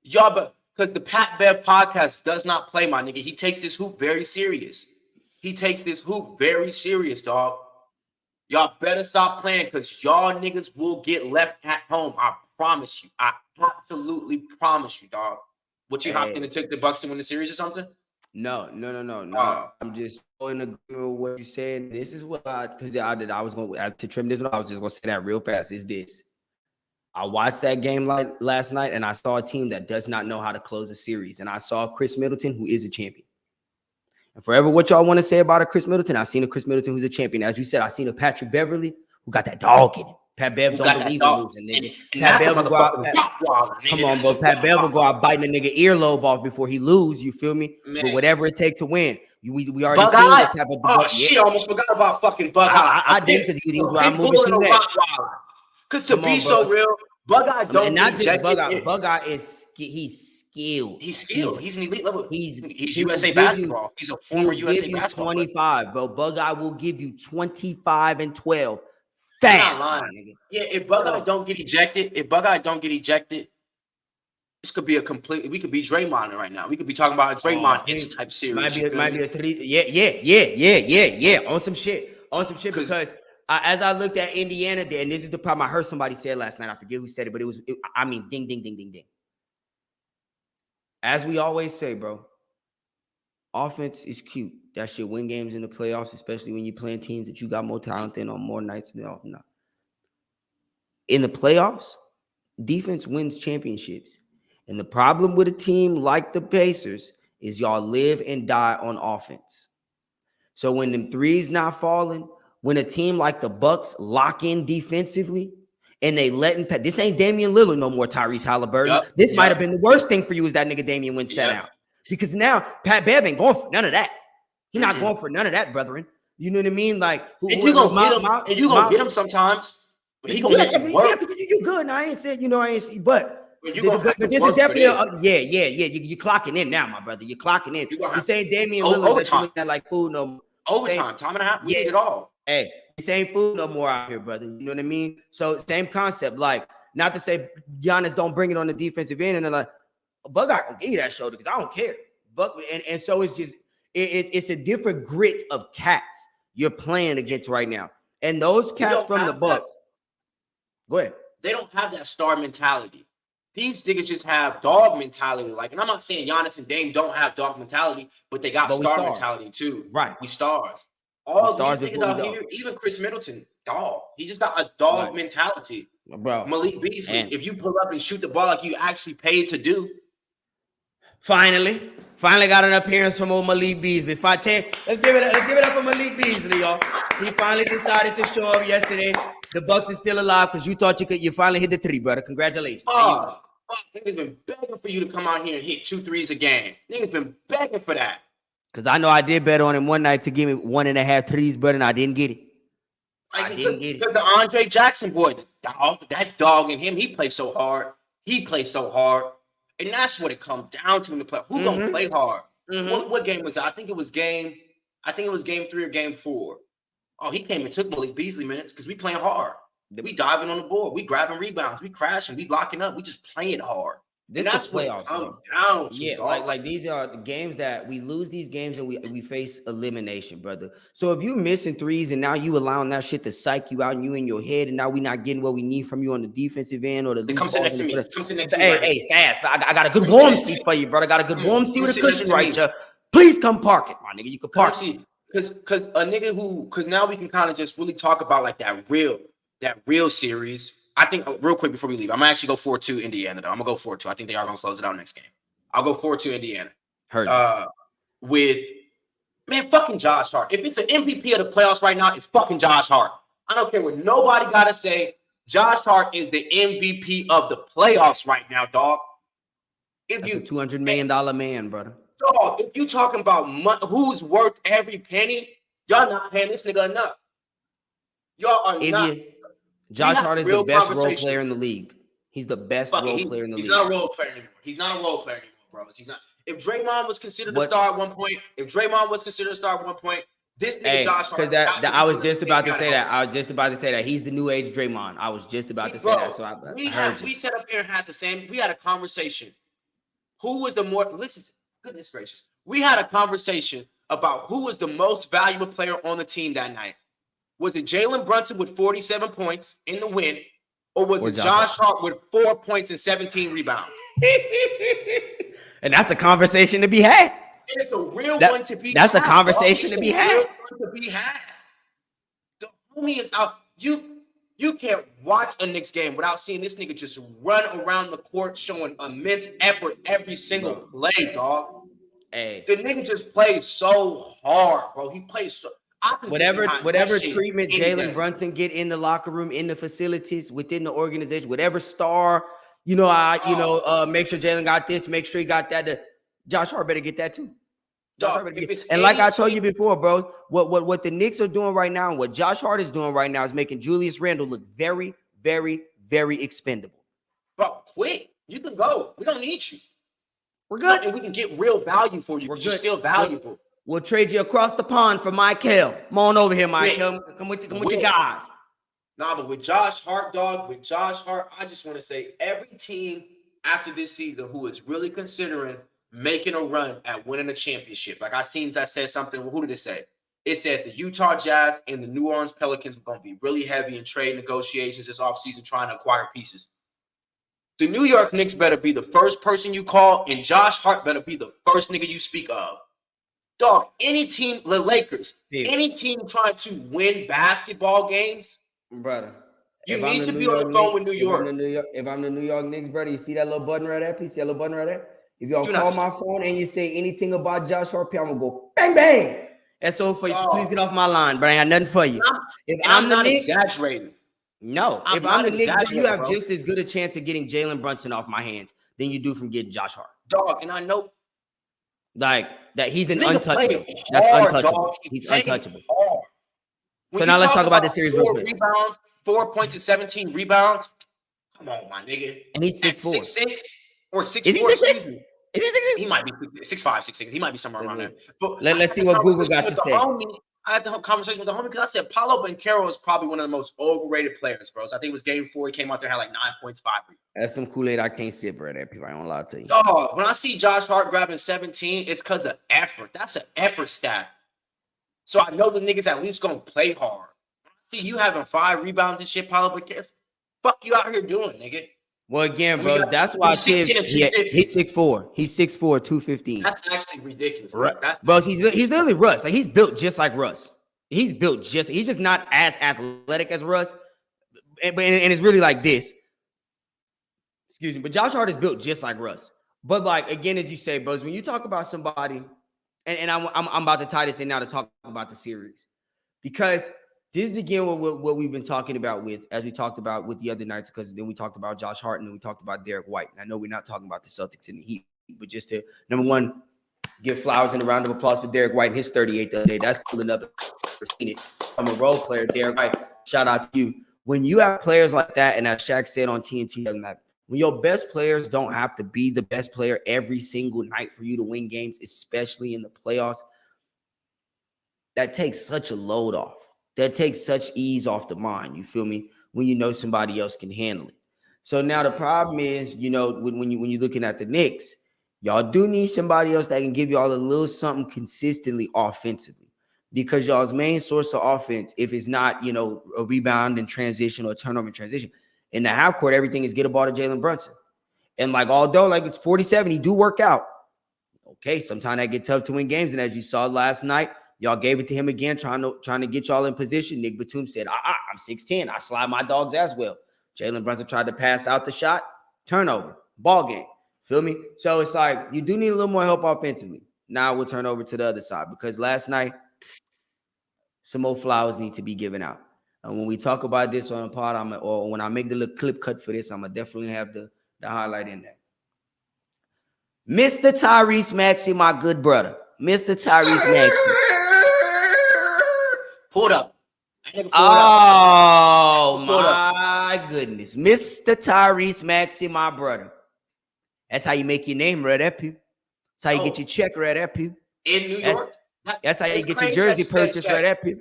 Y'all, but because the Pat Bev podcast does not play, my nigga. He takes this hoop very serious. He takes this hoop very serious, dog. Y'all better stop playing because y'all niggas will get left at home. I promise you. I absolutely promise you, dog. What you hopped in and took the Bucks to win the series or something? No. I'm just in agreement with what you're saying. This is what I was going to trim this one. I was just going to say that real fast. Is this? I watched that game last night, and I saw a team that does not know how to close a series. And I saw Chris Middleton, who is a champion. And forever, what y'all want to say about a Chris Middleton, I seen a Chris Middleton who's a champion. As you said, I seen a Patrick Beverly who got that dog in him. Pat Bev don't believe in losing, nigga. Pat Bev will go out. Come on, bro. Pat Bev will go out biting a nigga earlobe off before he lose. You feel me? Man. But whatever it takes to win. We already Bug seen Eye? the type of. Oh shit! I almost forgot about fucking Bug Eye. I did because he was where I'm moving to next. Because to be so real, Bug Eye don't not just Bug Eye. Bug Eye is he's skilled. He's skilled. He's an elite level. He's he USA basketball. He's a former USA basketball 25, bro. Bug Eye will give you 25 and 12. Fast. Yeah, if Bug Eye don't get ejected, this could be we could be Draymond right now. We could be talking about a Draymond type series. Might be a 3. Yeah. On some shit because as I looked at Indiana there, and this is the problem I heard somebody say last night. I forget who said it, but it was ding, ding, ding, ding, ding. As we always say, bro, offense is cute. That shit win games in the playoffs, especially when you're playing teams that you got more talent in on more nights than often not. In the playoffs, defense wins championships. And the problem with a team like the Pacers is y'all live and die on offense. So when them threes not falling, when a team like the Bucks lock in defensively, and they this ain't Damian Lillard no more, Tyrese Halliburton. This might have been the worst thing for you is that nigga Damian went sat out. Because now Pat Bev ain't going for none of that. He's not going for none of that, brethren. You know what I mean? Like, you gonna get him sometimes. But he gonna make it work. You good. Now I ain't said, but this is definitely you're clocking in now, my brother. You're clocking in. You're saying Damian Lillard that you look at like food no more. Overtime, time and a half. We need it all. Hey, this ain't food no more out here, brother. You know what I mean? So same concept. Like, not to say Giannis don't bring it on the defensive end, and they're like, Bug Eye gonna give you that shoulder because I don't care. But and so it's just it's a different grit of cats you're playing against right now. And those cats from the Bucks. Go ahead. They don't have that star mentality. These niggas just have dog mentality. Like, and I'm not saying Giannis and Dame don't have dog mentality, but they got star mentality too. Right. We stars. All these niggas out here, even Chris Middleton, dog. He just got a dog mentality. Bro. Malik Beasley, if you pull up and shoot the ball like you actually paid to do. Finally got an appearance from old Malik Beasley. Let's give it up for Malik Beasley, y'all. He finally decided to show up yesterday. The Bucks is still alive because you thought you finally hit the 3, brother. Congratulations. Niggas been begging for you to come out here and hit 2 threes a game. Niggas been begging for that. Because I know I did bet on him one night to give me 1.5 threes, brother, and I didn't get it. Because the Andre Jackson boy, that dog in him, he plays so hard. And that's what it comes down to in the play. Who gonna play hard? What game was that? I think it was game 3 or game 4. Oh, he came and took Malik Beasley minutes because we playing hard. We diving on the board. We grabbing rebounds. We crashing. We locking up. We just playing hard. That's playoffs. Down to, yeah, dog. like these are the games that we lose these games and we face elimination, brother. So if you missing threes and now you allowing that shit to psych you out and you in your head and now we not getting what we need from you on the defensive end or the it comes in next to me. Hey, fast. I got a good warm seat for you, brother. I got a good warm seat with a cushion right here. Please come park it, my nigga. You can park it. Because a nigga because now we can kind of just really talk about like that real series. I think real quick before we leave, I'm gonna actually go 4-2 Indiana though. I'm gonna go 4-2. I think they are gonna close it out next game. I'll go 4-2 Indiana. With fucking Josh Hart. If it's an MVP of the playoffs right now, it's fucking Josh Hart. I don't care what nobody gotta say. Josh Hart is the MVP of the playoffs right now, dog. That's a $200 million man, brother. Dog, if you talking about who's worth every penny, y'all not paying this nigga enough. Y'all are not. Josh Hart is the best role player in the league. He's the best role player in the league. He's not a role player anymore. Bro. He's not. If Draymond was considered a star at one point, this nigga Josh Hart. I was just about to say that. He's the new age Draymond. I was just about to say that. So we sat up here and had we had a conversation who was the more, listen, goodness gracious. We had a conversation about who was the most valuable player on the team that night. Was it Jalen Brunson with 47 points in the win, or was it Josh Hart with 4 points and 17 rebounds? And that's a conversation to be had. And it's a real one to be had. That's a conversation to be had. The homie is out. You can't watch a Knicks game without seeing this nigga just run around the court showing immense effort every single play, dog. Hey, the nigga just plays so hard, bro. He plays so. Whatever treatment Jalen Brunson get in the locker room, in the facilities, within the organization, whatever star, make sure Jalen got this, make sure he got that. Josh Hart better get that too. And like I told you before, bro, what the Knicks are doing right now, and what Josh Hart is doing right now, is making Julius Randle look very, very, very expendable. Bro, quit. You can go. We don't need you. We're good, and we can get real value for you. You're still valuable. We'll trade you across the pond for Michael. Come on over here, Michael. Come with your guys. Nah, but with Josh Hart, I just want to say every team after this season who is really considering making a run at winning a championship. Like I said something. Who did it say? It said the Utah Jazz and the New Orleans Pelicans were going to be really heavy in trade negotiations this offseason trying to acquire pieces. The New York Knicks better be the first person you call, and Josh Hart better be the first nigga you speak of. Dog, any team, the Lakers, any team trying to win basketball games, brother, you need to be on the phone with New York. If I'm the New York Knicks, brother, you see that little button right there? You see that little button right there? If y'all call my phone and you say anything about Josh Hart, I'm gonna go bang bang. And so for you, please get off my line, but I ain't got nothing for you. I'm not exaggerating. No, if I'm the Knicks, you have just as good a chance of getting Jalen Brunson off my hands than you do from getting Josh Hart. Dog, and I know like that he's an untouchable. That's untouchable. Dog. He's untouchable. So now let's talk about the series real quick. 4 points and 17 rebounds. Come on, my nigga. And he's 6'4". 6'6" or 6'4". Is he 6'6"? Is he 6'6"? He might be 6'5", 6'6". He might be somewhere around there. But let's see what Google got to say. I had the conversation with the homie because I said Paolo Banchero is probably one of the most overrated players, bro. So I think it was game 4. He came out there, had like 9 points, 5 rebounds. That's some Kool-Aid I can't sip right there, people. I don't lie to you. Dog, when I see Josh Hart grabbing 17, it's because of effort. That's an effort stat. So I know the niggas at least going to play hard. See you having 5 rebounds and shit, Paolo Banchero. Fuck you out here doing, nigga. Well, again, bro, that's why he's 6'4". He's 6'4", 215. That's actually ridiculous. Right. Bro, he's literally Russ. Like he's built just like Russ. He's just not as athletic as Russ. And it's really like this. Excuse me. But Josh Hart is built just like Russ. But like, again, as you say, bro, when you talk about somebody, and I'm about to tie this in now to talk about the series. Because this is again what we've been talking about as we talked about with the other nights, because then we talked about Josh Hart and then we talked about Derek White. And I know we're not talking about the Celtics and the Heat, but just to, number one, give flowers and a round of applause for Derek White and his 38 the other day. That's pulling up from a role player, Derek White. Shout out to you. When you have players like that, and as Shaq said on TNT, when your best players don't have to be the best player every single night for you to win games, especially in the playoffs, that takes such a load off. That takes such ease off the mind, you feel me? When you know somebody else can handle it. So now the problem is, when you're looking at the Knicks, y'all do need somebody else that can give y'all a little something consistently offensively. Because y'all's main source of offense, if it's not, a rebound in transition or a turnover in transition, in the half court, everything is get a ball to Jalen Brunson. And although it's 47, he do work out. Okay, sometimes that get tough to win games. And as you saw last night, y'all gave it to him again, trying to get y'all in position. Nick Batum said, I'm 6'10". I slide my dogs as well. Jalen Brunson tried to pass out the shot. Turnover. Ball game. Feel me? So it's like you do need a little more help offensively. Now we'll turn over to the other side because last night, some more flowers need to be given out. And when we talk about this on a pod, or when I make the little clip cut for this, I'm going to definitely have the highlight in there. Mr. Tyrese Maxey, my good brother. Mr. Tyrese Maxey. Pull it up. Oh, my goodness. Mr. Tyrese Maxey, my brother. That's how you make your name right up here. That's how you get your check right up here. In New York? That's how you get your jersey purchased right up here.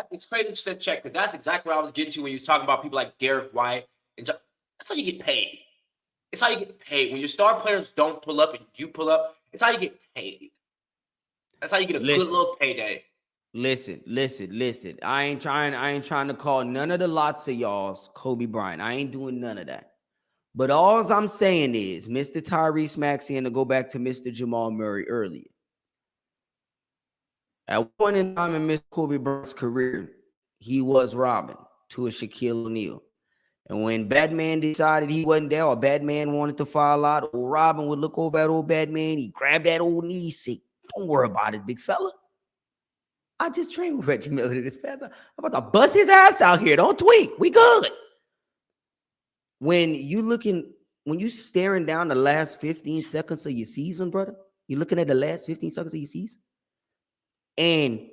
It's crazy you said check, because that's exactly what I was getting to when you was talking about people like Derek White. That's how you get paid. It's how you get paid. When your star players don't pull up and you pull up, it's how you get paid. That's how you get a good little payday. Listen. I ain't trying to call none of the lots of y'all's Kobe Bryant. I ain't doing none of that. But all I'm saying is, Mr. Tyrese Maxey, and to go back to Mr. Jamal Murray earlier. At one point in time in Mr. Kobe Bryant's career, he was Robin to a Shaquille O'Neal. And when Batman decided he wasn't there, or Batman wanted to fall out, old Robin would look over at old Batman. He'd grab that old knee, say, "Don't worry about it, big fella. I just trained with Reggie Miller this past time. I'm about to bust his ass out here. Don't tweak. We good." When you staring down the last 15 seconds of your season, brother, you're looking at the last 15 seconds of your season. And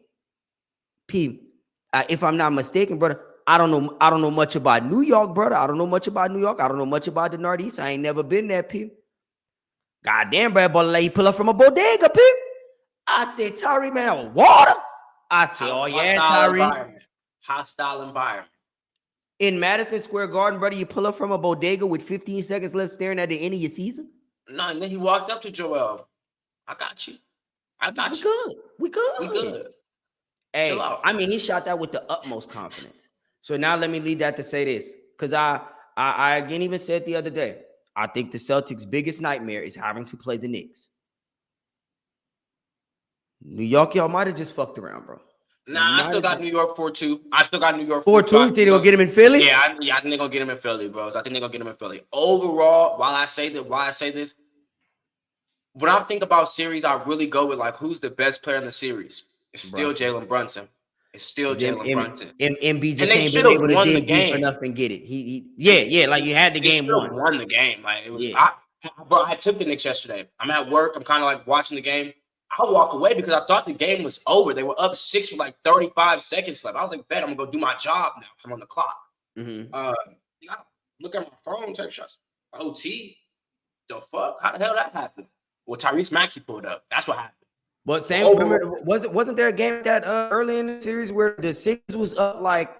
if I'm not mistaken, brother, I don't know much about New York, brother. I don't know much about New York. I don't know much about the Northeast. I ain't never been there, P. Goddamn, Brad Ball, let you pull up from a bodega, P. I said, Tyree, man, water. I said, oh yeah, Tyrese. Hostile environment. In Madison Square Garden, brother, you pull up from a bodega with 15 seconds left staring at the end of your season? No, and then he walked up to Joel. I got you. We good. Hey, I mean, he shot that with the utmost confidence. So now let me lead that to say this. Because I again even said the other day, I think the Celtics' biggest nightmare is having to play the Knicks. New York, y'all might have just fucked around, bro. Nah, I still got New York 4-2. 4-2. You think they're gonna get him in Philly? Yeah, I think they're gonna get him in Philly, bro. I think they're gonna get him in Philly. Overall, while I say this, when I think about series, I really go with like who's the best player in the series. It's still Jalen Brunson. It's still Jalen Brunson. MB just ain't been able to dig deep enough and get it. Yeah, like you had the game won. Won the game. Like it was. Yeah. I took the Knicks yesterday. I'm at work. I'm kind of like watching the game. I walk away because I thought the game was over. They were up 6 with like 35 seconds left. I was like, bet I'm gonna go do my job now because I'm on the clock. Mm-hmm. Look at my phone, take shots. OT. The fuck? How the hell that happened? Well, Tyrese Maxey pulled up. That's what happened. But Sam, remember, wasn't there a game that early in the series where the Sixers was up like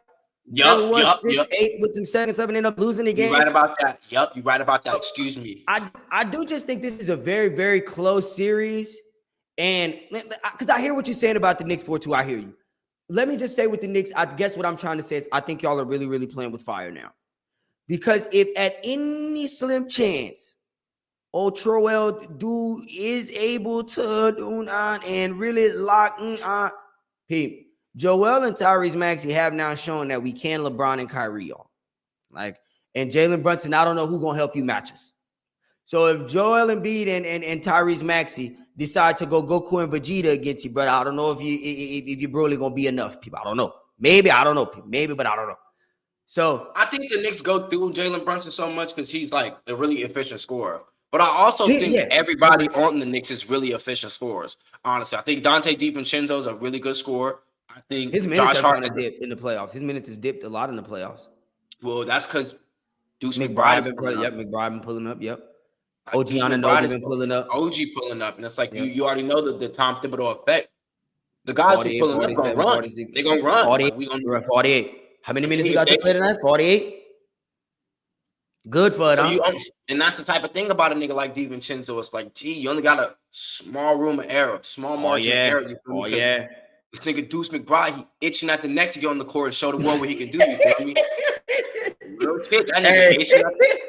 6-8 with some seconds up and ended up losing the game? You're right about that. Yep, you're right about that. Excuse me. I do just think this is a very, very close series. And because I hear what you're saying about the Knicks 4-2, I hear you. Let me just say with the Knicks, I guess what I'm trying to say is I think y'all are really, really playing with fire now. Because if at any slim chance old Troel dude is able to do not and really lock on, Joel and Tyrese Maxey have now shown that we can LeBron and Kyrie y'all. Like, and Jalen Brunson, I don't know who's gonna help you match us. So if Joel Embiid and Tyrese Maxey decide to go Goku and Vegeta against you, brother, I don't know if you're really gonna be enough people. I don't know. Maybe, but I don't know. So I think the Knicks go through Jalen Brunson so much because he's like a really efficient scorer. But I also think everybody on the Knicks is really efficient scorers. Honestly, I think Dante DiVincenzo is a really good scorer. I think his minutes have kind of dipped in the playoffs. His minutes has dipped a lot in the playoffs. Well, that's because Deuce McBride been pulling up. Yep. OG Anunoby been pulling up. OG pulling up, and it's like you already know the Tom Thibodeau effect. The guys who pulling up gonna run. They're gonna run. 48. We're at 48. How many minutes we got to play tonight? 48. Good for it, huh? And that's the type of thing about a nigga like DiVincenzo. It's like, gee, you only got a small room of error, small margin of error. This nigga Deuce McBride, he itching at the neck to get on the court and show the world what he can do. You feel me? Real shit. That nigga itching at the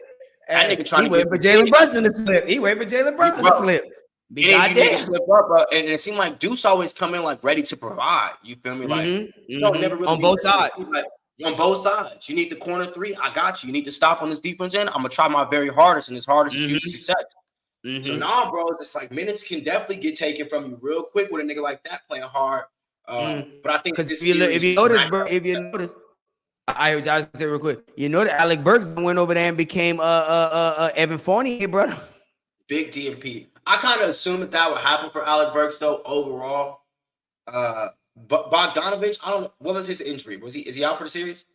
That nigga trying to wait for Jalen Brunson to slip. He wait for Jalen Brunson to slip. Nigga slip up, bro. And it seemed like Deuce always come in like ready to provide. You feel me? Like never really on both sides. Like, on both sides. You need the corner three. I got you. You need to stop on this defense end. I'm gonna try my very hardest, and his hardest is usually success. So now, bro, it's just like minutes can definitely get taken from you real quick with a nigga like that playing hard. But I think if you notice, I was gonna say real quick. You know that Alec Burks went over there and became Evan Fournier, brother. Big DMP. I kind of assumed that would happen for Alec Burks though. Overall, but Bogdanovich, I don't know. What was his injury? Is he out for the series?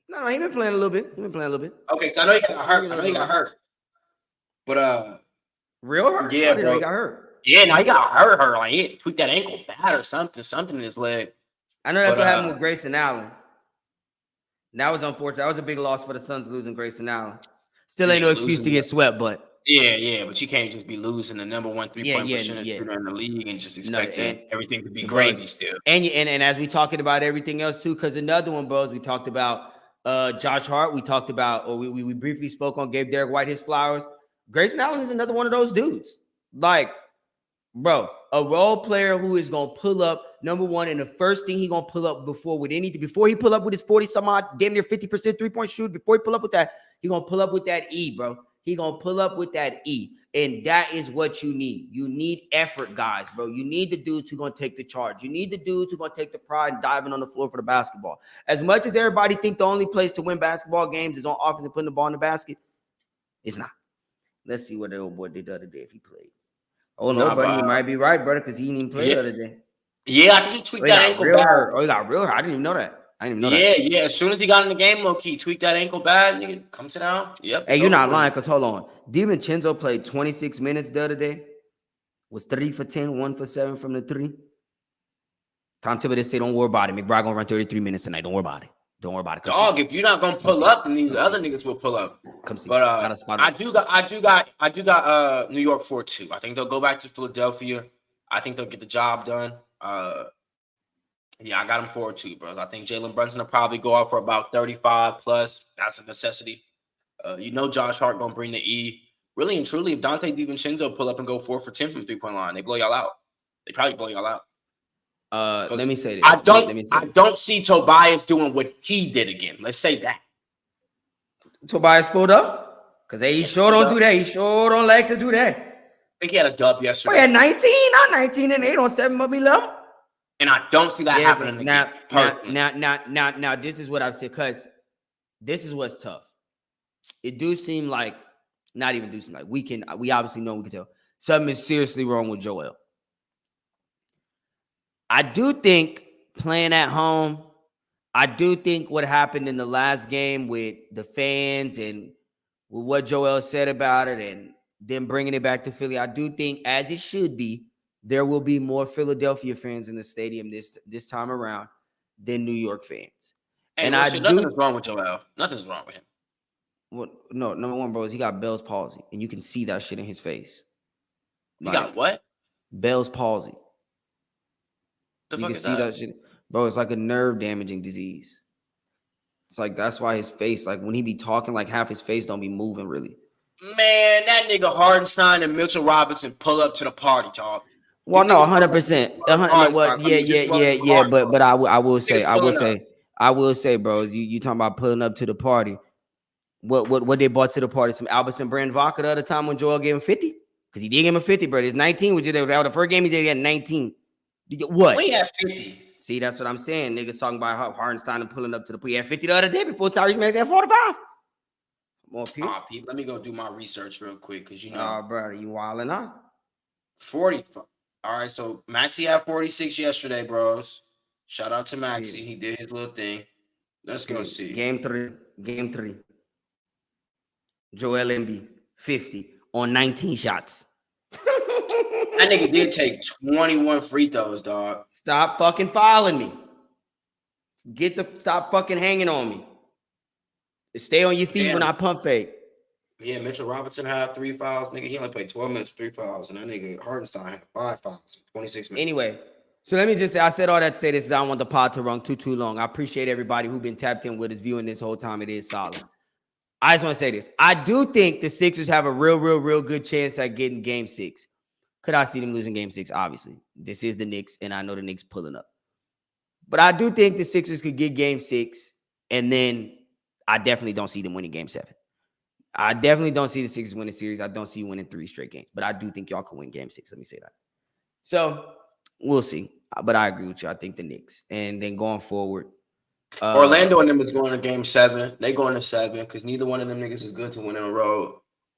No, he been playing a little bit. Okay, so I know he got hurt. But real hurt? Yeah, bro. He got hurt. Yeah, no, he got hurt. Like he tweaked that ankle bad or something in his leg. I know that's what happened with Grayson Allen. That was unfortunate. That was a big loss for the Suns losing Grayson Allen. Still ain't no excuse to get swept, but but you can't just be losing the number one 3-point percentage shooter in the league and just expecting everything to be gravy still. And as we talking about everything else too, because another one, bros, we talked about Josh Hart. We talked about, or we briefly spoke on, gave Derek White his flowers. Grayson Allen is another one of those dudes. Like, bro, a role player who is gonna pull up, number one, and the first thing he gonna pull up before he pull up with his 40 some odd, damn near 50% 3-point shoot, before he pull up with that, he gonna pull up with that E, bro. He gonna pull up with that E. And that is what you need. You need effort, guys, bro. You need the dudes who gonna take the charge. You need the dudes who gonna take the pride and diving on the floor for the basketball. As much as everybody think the only place to win basketball games is on offense and putting the ball in the basket, it's not. Let's see what the old boy did the other day if he played. Oh, no, buddy, you might be right, brother, because he didn't even play the other day. Yeah, I think he tweaked that ankle bad. Oh, he got real hurt. I didn't even know that. Yeah. As soon as he got in the game, low-key, tweaked that ankle bad. Nigga, come sit down. Yep. Hey, you're not lying, because hold on. DiVincenzo played 26 minutes the other day. Was 3 for 10, 1 for 7 from the 3. Tom Thibodeau say, don't worry about it. McBride gonna run 33 minutes tonight. Don't worry about it. Dog, if you're not gonna pull up, then these other niggas will pull up. But I do got New York 4-2. I think they'll go back to Philadelphia. I think they'll get the job done. Yeah, I got him 4-2, bro. I think Jalen Brunson will probably go out for about 35 plus. That's a necessity. Josh Hart gonna bring the E. Really and truly, if Dante DiVincenzo pull up and go 4 for 10 from the 3-point line, they blow y'all out. They probably blow y'all out. Let me say this. I don't see Tobias doing what he did again. Let's say that. Tobias pulled up? Because he sure don't do that. He sure don't like to do that. I think he had a dub yesterday. Oh, he had 19, not 19 and 8 on 7 but 11. And I don't see that happening again. Now, this is what I've said, because this is what's tough. It do seem like, not even do seem like, we obviously know, we can tell, something is seriously wrong with Joel. I do think playing at home, I do think what happened in the last game with the fans and with what Joel said about it and then bringing it back to Philly, I do think, as it should be, there will be more Philadelphia fans in the stadium this time around than New York fans. Hey, nothing's wrong with Joel. Nothing's wrong with him. Well, no, number one, bro, is he got Bell's palsy, and you can see that shit in his face. He got what? Bell's palsy. The you fuck can is see that shit, bro. It's like a nerve damaging disease. It's like, that's why his face, like when he be talking, like half his face don't be moving really. Man, that nigga Hardenstein and Mitchell Robinson pull up to the party, dog. Well, no, 100%. Yeah. But I will say, bro, you talking about pulling up to the party. What they brought to the party? Some Albertson brand vodka the other time when Joel gave him 50? Because he did give him a 50, bro. It's 19. Which the first game he did, he had 19. What? We had 50. See, that's what I'm saying. Niggas talking about Hardenstein and pulling up to the party. He had 50 the other day before Tyrese Maxey had 45. Pete, let me go do my research real quick, because bro, you wilding out. 40. All right, so Maxey had 46 yesterday, bros. Shout out to Maxey. He did his little thing. Let's go see. Game three. Joel Embiid, 50 on 19 shots. That nigga did take 21 free throws, dog. Stop fucking following me. Stop fucking hanging on me. Stay on your feet when I pump fake. Yeah, Mitchell Robinson had 3 fouls. Nigga, he only played 12 minutes, 3 fouls. And that nigga Hardenstein had 5 fouls, 26 minutes. Anyway, so let me just say, I said all that to say this is I don't want the pod to run too long. I appreciate everybody who's been tapped in with us viewing this whole time. It is solid. I just want to say this. I do think the Sixers have a real good chance at getting game 6. Could I see them losing game 6? Obviously. This is the Knicks, and I know the Knicks pulling up. But I do think the Sixers could get game 6, and then I definitely don't see them winning game 7. I definitely don't see the Sixers winning the series. I don't see you winning 3 straight games. But I do think y'all can win game 6. Let me say that. So, we'll see. But I agree with you. I think the Knicks. And then going forward, Orlando and them is going to game 7. They going to 7 because neither one of them niggas is good to win on the road.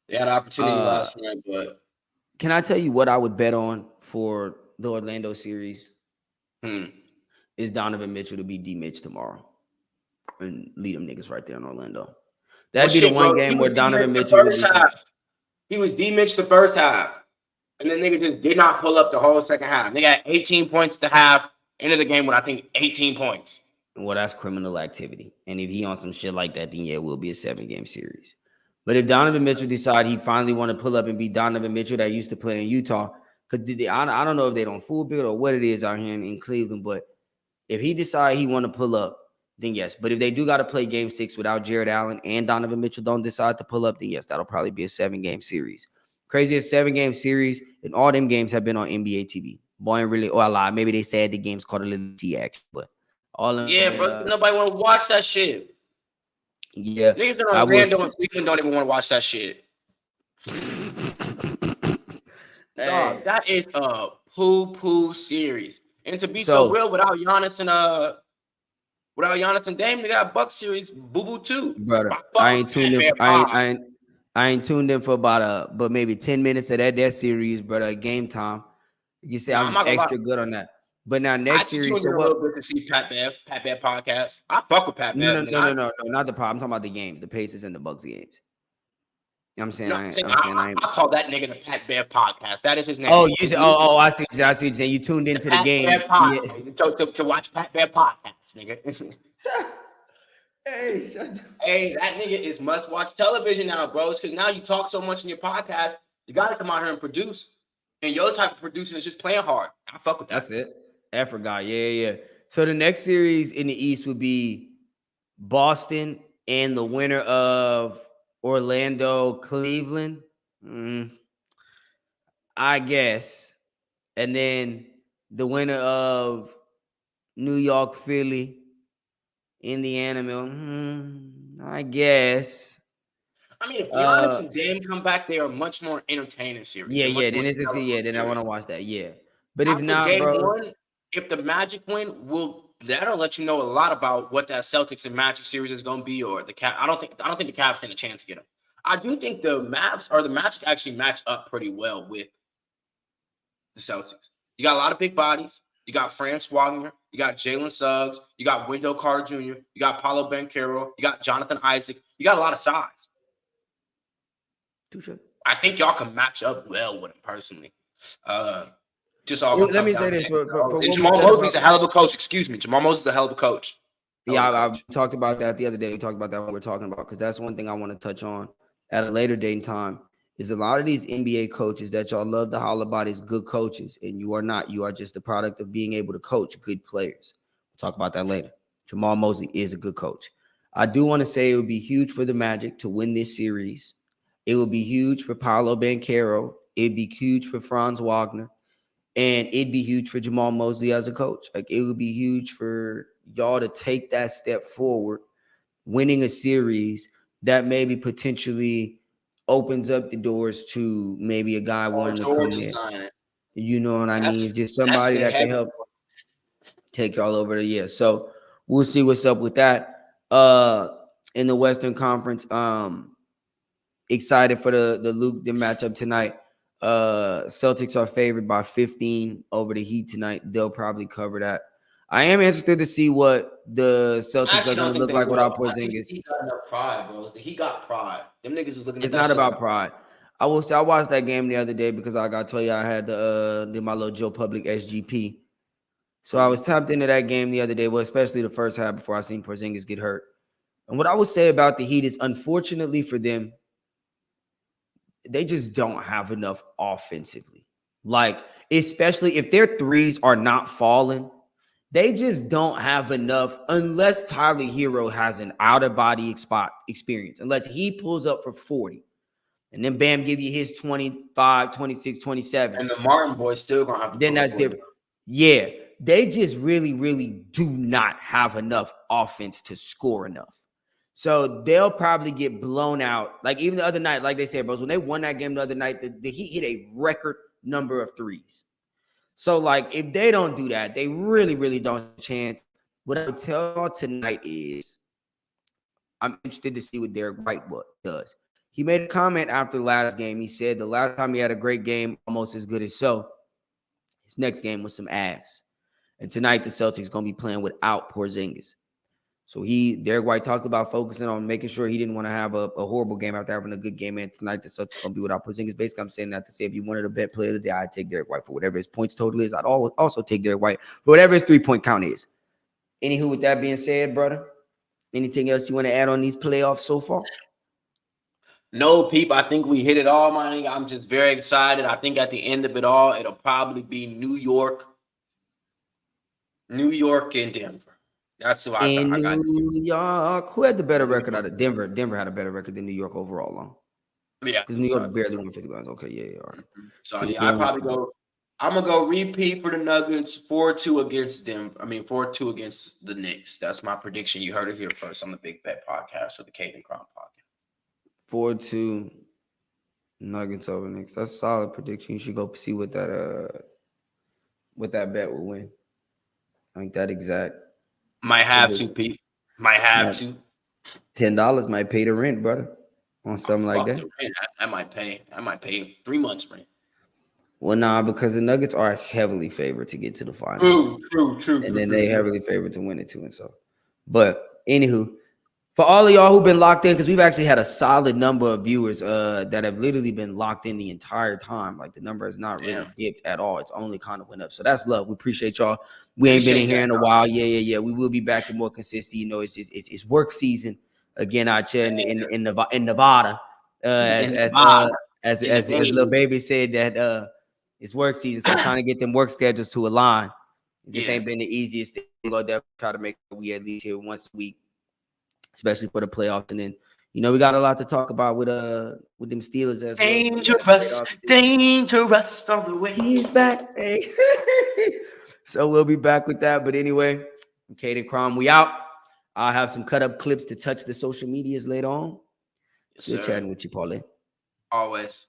They had an opportunity last night, but can I tell you what I would bet on for the Orlando series? Is Donovan Mitchell to be D Mitch tomorrow and lead them niggas right there in Orlando. That'd be the one game where Donovan Mitchell would be. He was D Mitch the first half, and then nigga just did not pull up the whole second half. They got 18 points at the half. End of the game with I think 18 points. Well, that's criminal activity. And if he on some shit like that, then yeah, it will be a 7-game series. But if Donovan Mitchell decide he finally want to pull up and be Donovan Mitchell that used to play in Utah, because I don't know if they don't full build or what it is out here in Cleveland, but if he decide he want to pull up, then yes. But if they do got to play Game 6 without Jared Allen and Donovan Mitchell don't decide to pull up, then yes, that'll probably be a 7-game series. Craziest 7-game series, and all them games have been on NBA TV. Boy, ain't really, or I lie. Maybe they said the game's called a little T action, but all of them. Bro. Nobody want to watch that shit. Yeah, niggas in Orlando and Cleveland don't even want to watch that shit. Dog, that is a poo series. And to be so real, without Giannis and Dame, they got Bucks series boo too. Brother, I ain't tuned in. I ain't tuned in for about but maybe 10 minutes of that series, brother. Game time. You say I'm just extra good on that. But now next series, so what? Good to see Pat Bev podcast. I fuck with Pat Bev. No, not the pod. I'm talking about the games, the Pacers and the Bucks games. You know what I'm saying? I call that nigga the Pat Bev podcast. That is his name. Oh, I see what you're saying. You tuned into the game to watch Pat Bev podcast, nigga. Hey, shut up. Hey, that nigga is must watch television now, bros. Because now you talk so much in your podcast, you got to come out here and produce. And your type of producing is just playing hard. I fuck with that. That's it. Effort guy. Yeah. So the next series in the East would be Boston and the winner of Orlando, Cleveland. I guess. And then the winner of New York, Philly, Indiana, I guess. I mean, if Giannis and Dame come back, they are much more entertaining series. Then I want to watch that. Yeah. But after if not, game bro, 1, if the Magic win, that'll let you know a lot about what that Celtics and Magic series is going to be, or the Cavs. I don't think the Cavs stand a chance to get them. I do think the Mavs or the Magic actually match up pretty well with the Celtics. You got a lot of big bodies. You got Franz Wagner. You got Jalen Suggs. You got Wendell Carter Jr. You got Paolo Banchero. You got Jonathan Isaac. You got a lot of size. Touche. I think y'all can match up well with him personally. Let me say this. Jamal Mosley's a hell of a coach. Excuse me. Jamal Mosley's a hell of a coach. I talked about that the other day. We talked about that when we're talking about, because that's one thing I want to touch on at a later date in time, is a lot of these NBA coaches that y'all love to holler about is good coaches, and you are not. You are just the product of being able to coach good players. We'll talk about that later. Jamal Mosley is a good coach. I do want to say it would be huge for the Magic to win this series. It would be huge for Paolo Banchero. It'd be huge for Franz Wagner. And it'd be huge for Jamal Mosley as a coach. Like, it would be huge for y'all to take that step forward, winning a series that maybe potentially opens up the doors to maybe a guy wanting to come in. You know what I mean? It's just somebody that can help take y'all over the year. So we'll see what's up with that. In the Western Conference, excited for the matchup tonight. Celtics are favored by 15 over the Heat tonight. They'll probably cover that. I am interested to see what the Celtics are going to look like without Porzingis. He got enough pride, bro. He got pride. Them niggas is looking. It's not about pride. I will say I watched that game the other day because I got to tell you I had to do my little Joe Public SGP. So I was tapped into that game the other day, well, especially the first half before I seen Porzingis get hurt. And what I would say about the Heat is, unfortunately for them, they just don't have enough offensively. Like, especially if their threes are not falling, they just don't have enough unless Tyler Hero has an out-of-body experience, unless he pulls up for 40. And then Bam give you his 25, 26, 27. And the Martin boys still going to have to. Then that's different. Yeah, they just really, really do not have enough offense to score enough. So they'll probably get blown out. Like, even the other night, like they said, bros, when they won that game the other night, the Heat hit a record number of threes. So, like, if they don't do that, they really, really don't have a chance. What I would tell y'all tonight is I'm interested to see what Derek White does. He made a comment after the last game. He said the last time he had a great game, almost as good as so, his next game was some ass. And tonight the Celtics going to be playing without Porzingis. So Derek White talked about focusing on making sure he didn't want to have a horrible game after having a good game. And tonight the Celtics going to be without Porzingis. Basically, I'm saying that to say if you wanted a bet player of the day, I'd take Derek White for whatever his points total is. I'd also take Derek White for whatever his 3-point count is. Anywho, with that being said, brother, anything else you want to add on these playoffs so far? No, people, I think we hit it all, my nigga. I'm just very excited. I think at the end of it all, it'll probably be New York, and Denver. That's who I In got. New York, who had the better record out of Denver? Denver had a better record than New York overall, long. Yeah, Because New York barely won 50 guys. Okay, yeah, all right. So yeah, I probably go. I'm gonna go repeat for the Nuggets, 4-2 against Denver. 4-2 against the Knicks. That's my prediction. You heard it here first on the Big Bet podcast or the Kaidd&Kramm podcast. 4-2 Nuggets over Knicks. That's a solid prediction. You should go see what that bet will win. I think that exact. Might have to, Pete. Might have to. $10 might pay the rent, brother. On something like that. I might pay 3 months rent. Well, nah, because the Nuggets are heavily favored to get to the finals. True. And then they heavily favored to win it too. And so, but anywho, for all of y'all who've been locked in, because we've actually had a solid number of viewers that have literally been locked in the entire time. Like the number has not really dipped at all. It's only kind of went up. So that's love. We appreciate y'all. We ain't been in here in a while. Yeah. We will be back and more consistent. You know, it's work season again out here in Nevada. As Lil Baby said that it's work season. So trying to get them work schedules to align. It just ain't been the easiest thing. We're gonna definitely try to make sure we at least here once a week, especially for the playoffs. And then, you know, we got a lot to talk about with them Steelers as well. Dangerous on the way. He's back. Hey. So we'll be back with that. But anyway, Kaidd&Kramm, we out. I'll have some cut up clips to touch the social medias later on. It's good chatting with you, Paulie. Always.